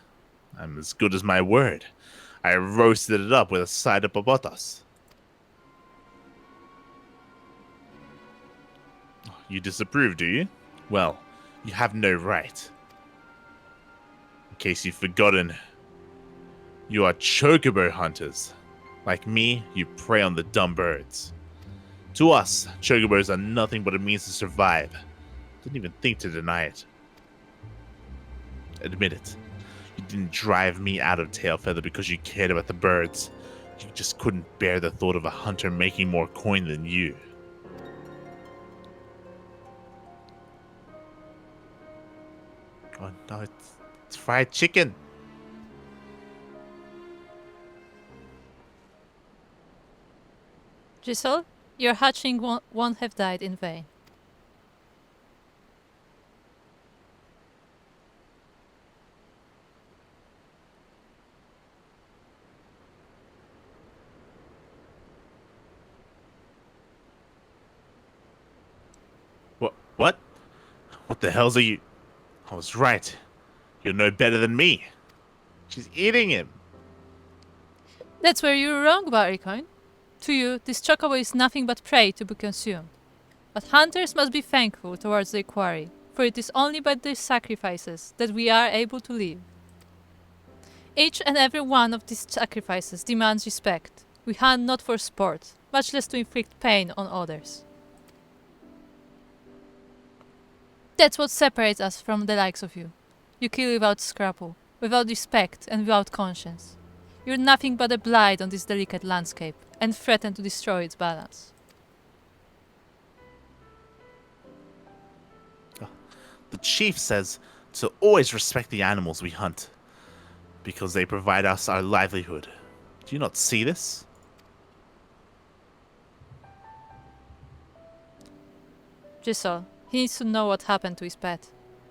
I'm as good as my word. I roasted it up with a side of papatas. you disapprove, do you? Well, you have no right. In case you've forgotten, you are chocobo hunters. Like me, you prey on the dumb birds. To us, chocobos are nothing but a means to survive. Didn't even think to deny it. Admit it. You didn't drive me out of Tailfeather because you cared about the birds. You just couldn't bear the thought of a hunter making more coin than you. Oh no, it's fried chicken. Giselle, your hatchling won't have died in vain. What? What the hell's are you? I was right. You're no better than me. She's eating him. That's where you're wrong, Barrycoin. To you, this chocobo is nothing but prey to be consumed. But hunters must be thankful towards their quarry, for it is only by their sacrifices that we are able to live. Each and every one of these sacrifices demands respect. We hunt not for sport, much less to inflict pain on others. That's what separates us from the likes of you. You kill without scruple, without respect, and without conscience. You're nothing but a blight on this delicate landscape, and threaten to destroy its balance. The chief says to always respect the animals we hunt, because they provide us our livelihood. Do you not see this? Giselle, he needs to know what happened to his pet.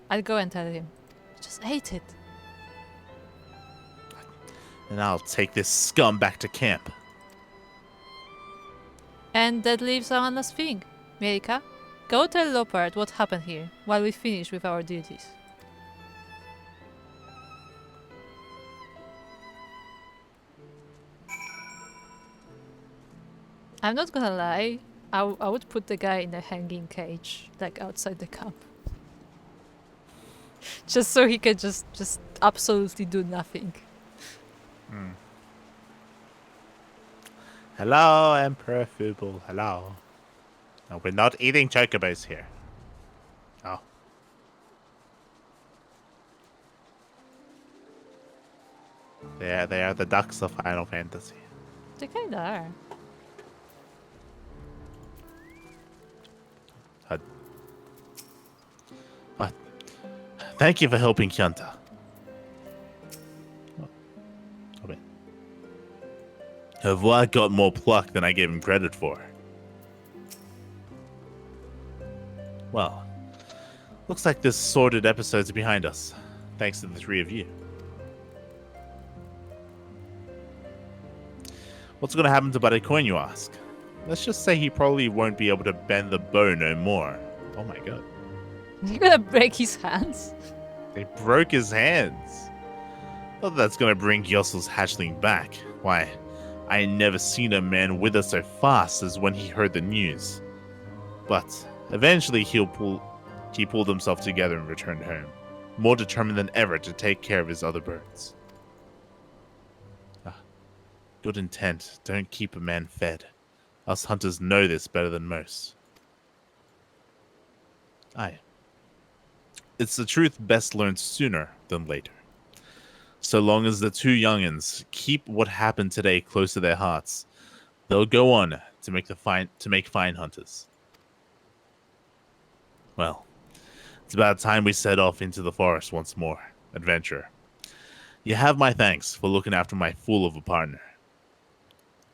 I'll go and tell him. He just ate it. And I'll take this scum back to camp. And that leaves one last thing. Mielikka, go tell Lopard what happened here, while we finish with our duties. I'm not gonna lie, I would put the guy in a hanging cage, like outside the camp. Just so he can just absolutely do nothing. Hello, Emperor Fuble. Hello. No, we're not eating chocobos here. Oh. They are the ducks of Final Fantasy. They kinda are. What? Thank you for helping Kyanta. Have I got more pluck than I gave him credit for? Well, looks like this sordid episode's behind us, thanks to the three of you. What's going to happen to Buddy Coin, you ask? Let's just say he probably won't be able to bend the bow no more. Oh my god. You're gonna break his hands? They broke his hands. Not that that's going to bring Yossel's hatchling back. Why, I ain't never seen a man wither so fast as when he heard the news. But eventually he pulled himself together and returned home, more determined than ever to take care of his other birds. Good intent don't keep a man fed. Us hunters know this better than most. Aye. It's the truth best learned sooner than later. So long as the two youngins keep what happened today close to their hearts, they'll go on to make fine hunters. Well, it's about time we set off into the forest once more. Adventure. You have my thanks for looking after my fool of a partner.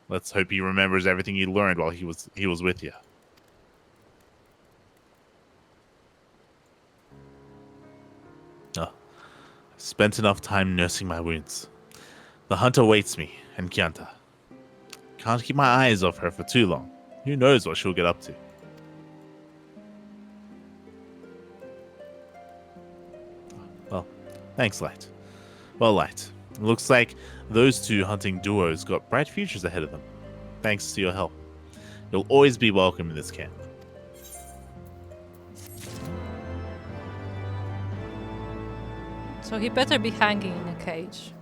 Let's hope he remembers everything he learned while he was with you. Oh, I've spent enough time nursing my wounds. The hunt awaits me, and Kyanta. Can't keep my eyes off her for too long. Who knows what she'll get up to. Well, thanks, Light. Well, Light, it looks like those two hunting duos got bright futures ahead of them. Thanks to your help. You'll always be welcome in this camp. So he better be hanging in a cage.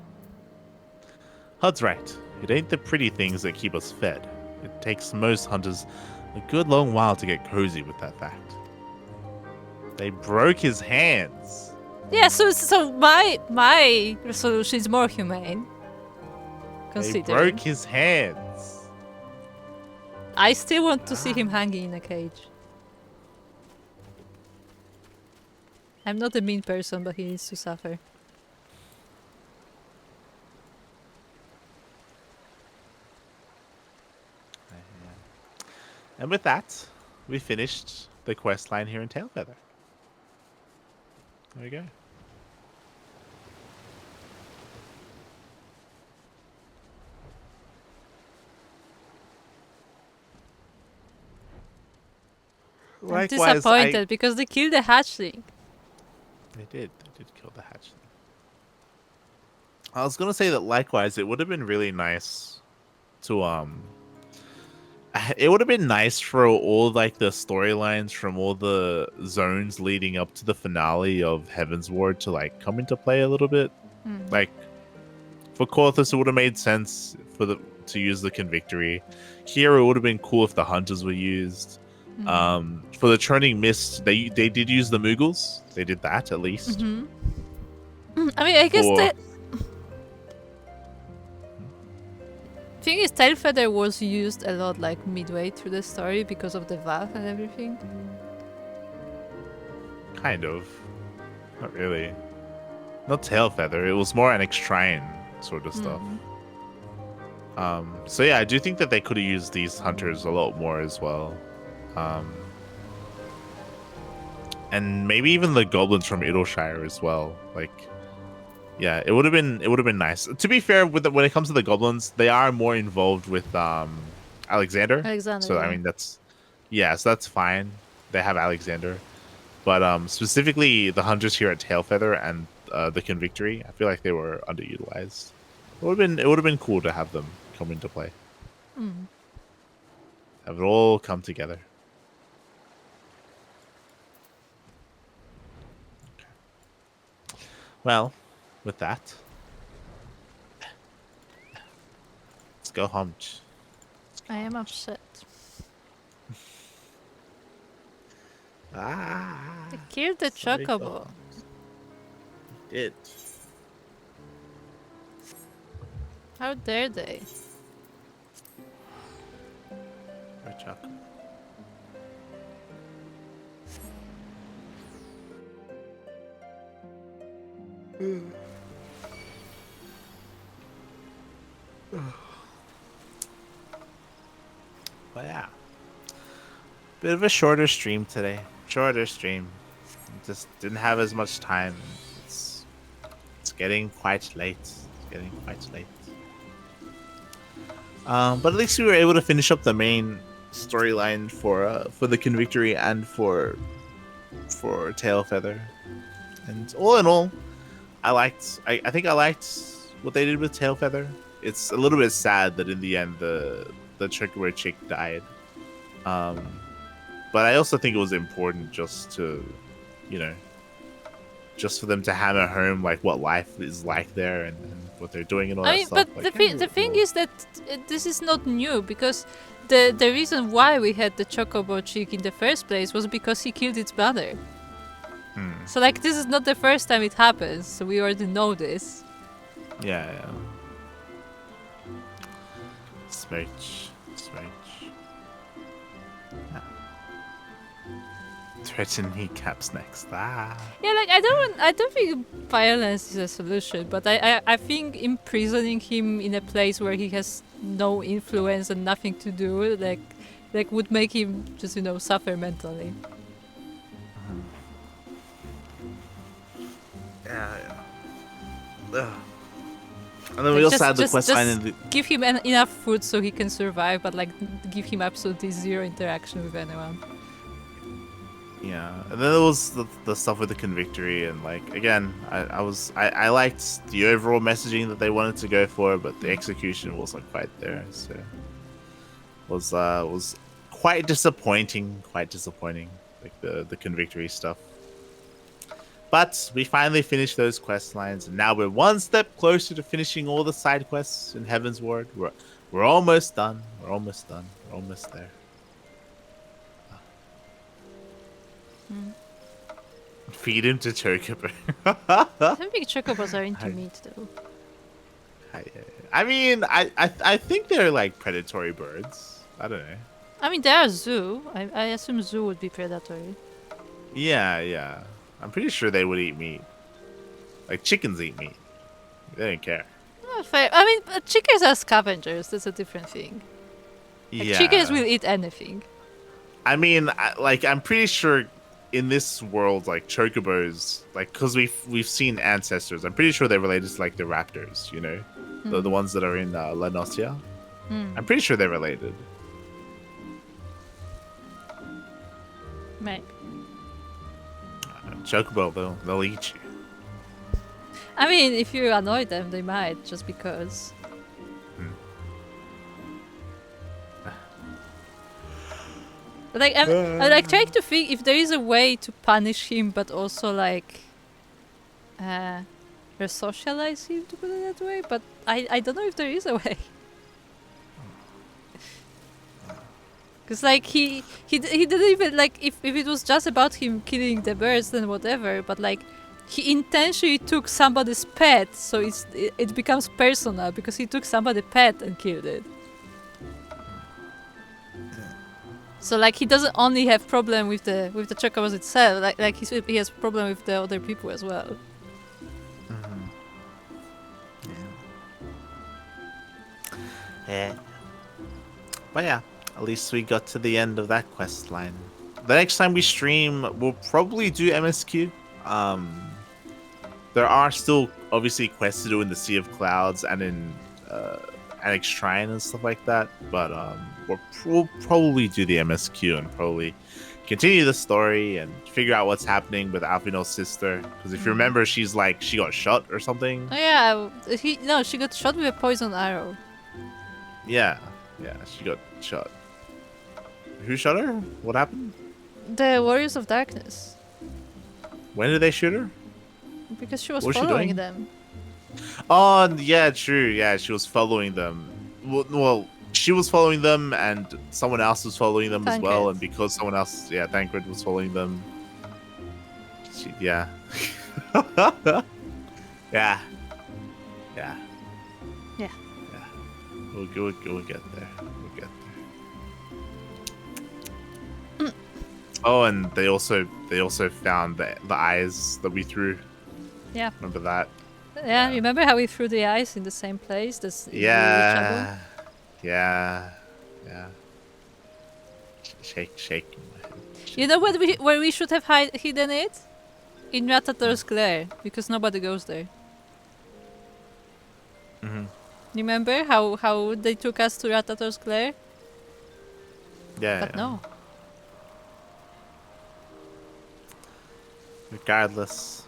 Hud's right. It ain't the pretty things that keep us fed. It takes most hunters a good long while to get cozy with that fact. They broke his hands. Yeah, so my resolution is more humane. They Considering. broke his hands. I still want to see him hanging in a cage. I'm not a mean person, but he needs to suffer. And with that, we finished the quest line here in Tailfeather. There we go. I'm disappointed because they killed the hatchling. They did kill the hatchling. I was gonna say that likewise, it would have been really nice to it would have been nice for all like the storylines from all the zones leading up to the finale of Heaven's Ward to like come into play a little bit. Like for Corthus, it would have made sense to use the Convictory. Here, it would have been cool if the Hunters were used. For the Churning Mist, they did use the Moogles. They did that at least. I mean, I guess the thing is, Tailfeather was used a lot, like midway through the story because of the Valve and everything. Kind of, not really. Not Tailfeather. It was more an Extrine sort of stuff. So yeah, I do think that they could have used these hunters a lot more as well. And maybe even the goblins from Idleshire as well. Like, yeah, it would have been nice. To be fair, when it comes to the goblins, they are more involved with Alexander. So I mean so that's fine. They have Alexander, but specifically the hunters here at Tailfeather and the Convictory, I feel like they were underutilized. It would have been cool to have them come into play. Have it all come together. Okay. Well, with that, let's go home. I am upset. They killed the chocobo. Did. How dare they? Or chocolate. But yeah, bit of a shorter stream today. Just didn't have as much time. It's getting quite late. But at least we were able to finish up the main storyline for the Convictory and for Tailfeather. And all in all, I think I liked what they did with Tailfeather. It's a little bit sad that in the end the Chocobo chick died. But I also think it was important just to, just for them to hammer home like what life is like there and what they're doing and all that stuff. But the thing is that this is not new, because the reason why we had the Chocobo chick in the first place was because he killed its brother. So like this is not the first time it happens, so we already know this. Yeah. Smooch. Yeah. Threaten kneecaps next. Yeah, like I don't think violence is a solution, but I think imprisoning him in a place where he has no influence and nothing to do, like would make him just suffer mentally. Yeah. And then we also had the quest line. Give him enough food so he can survive, but like give him absolutely zero interaction with anyone. Yeah, and then there was the stuff with the Convictory, and like again, I liked the overall messaging that they wanted to go for, but the execution wasn't quite there. So was quite disappointing. Like the Convictory stuff. But we finally finished those quest lines, and now we're one step closer to finishing all the side quests in Heaven's Ward. We're almost done. We're almost done. We're almost there. Feed him to Chocobo. I don't think chocobos are into I- meat though. I mean, I think they're like predatory birds. I don't know. I mean, they are zoo. I assume zoo would be predatory. Yeah. I'm pretty sure they would eat meat. Like chickens eat meat. They don't care. Fair. I mean, chickens are scavengers. That's a different thing. Like, Yeah. chickens will eat anything. I mean, I'm pretty sure in this world, like chocobos, like because we've seen ancestors. I'm pretty sure they're related to like the raptors. You know, the ones that are in La Nocia. I'm pretty sure they're related. Maybe. Chocobo, they'll eat you. I mean, if you annoy them, they might, just because. Like, I'm like trying to think if there is a way to punish him, but also like, resocialize him, to put it that way. But I don't know if there is a way. Cause like he didn't even like if it was just about him killing the birds, then whatever. But like he intentionally took somebody's pet, so it becomes personal because he took somebody's pet and killed it. So like he doesn't only have problem with the chocobos itself, like he has problem with the other people as well. Yeah. But yeah, at least we got to the end of that quest line. The next time we stream, we'll probably do MSQ. There are still obviously quests to do in the Sea of Clouds and in Annex Shrine and stuff like that. But we'll probably do the MSQ and probably continue the story and figure out what's happening with Alphina's sister. Because if you remember, she got shot or something. Oh yeah, she got shot with a poison arrow. Yeah, she got shot. Who shot her? What happened? The Warriors of Darkness, When did they shoot her? because she was What was she following doing? them. Oh, yeah, true. Yeah, she was following them. Well, she was following them, and someone else was following them as well. Tancred. And because someone else, Tancred was following them. Yeah. Yeah. We'll get there. We'll get there. Oh, and they also found the eyes that we threw. Yeah. Remember that? Yeah, remember how we threw the eyes in the same place? Yeah. Shaking my head. You know where we should have hidden it? In Ratator's Glare, because nobody goes there. Remember how they took us to Ratator's Glare? Yeah. But no. Regardless.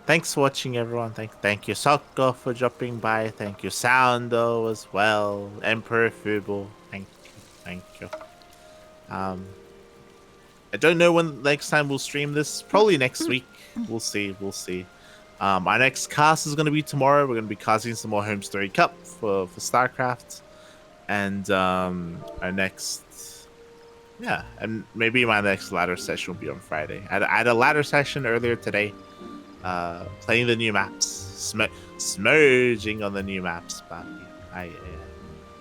Thanks for watching, everyone. Thank you, Souko, for dropping by. Thank you, Soundo, as well. Emperor Fuble. Thank you. I don't know when next time we'll stream this. Probably next week. We'll see. Our next cast is going to be tomorrow. We're going to be casting some more Home Story Cup for StarCraft. And our next... Yeah, and maybe my next ladder session will be on Friday. I had a ladder session earlier today. Playing the new maps. Smurging on the new maps. But yeah.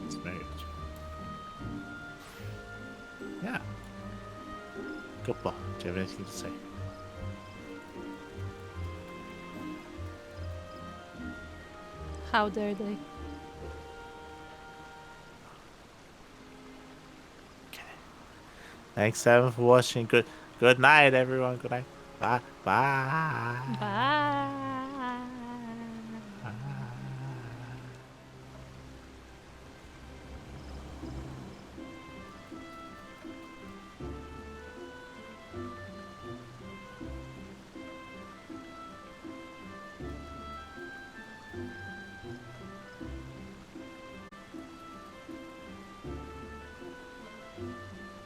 Smurge. Yeah. Goodbye. Do you have anything to say? How dare they? Thanks, Evan, for watching. Good night, everyone. Good night. Bye. Bye.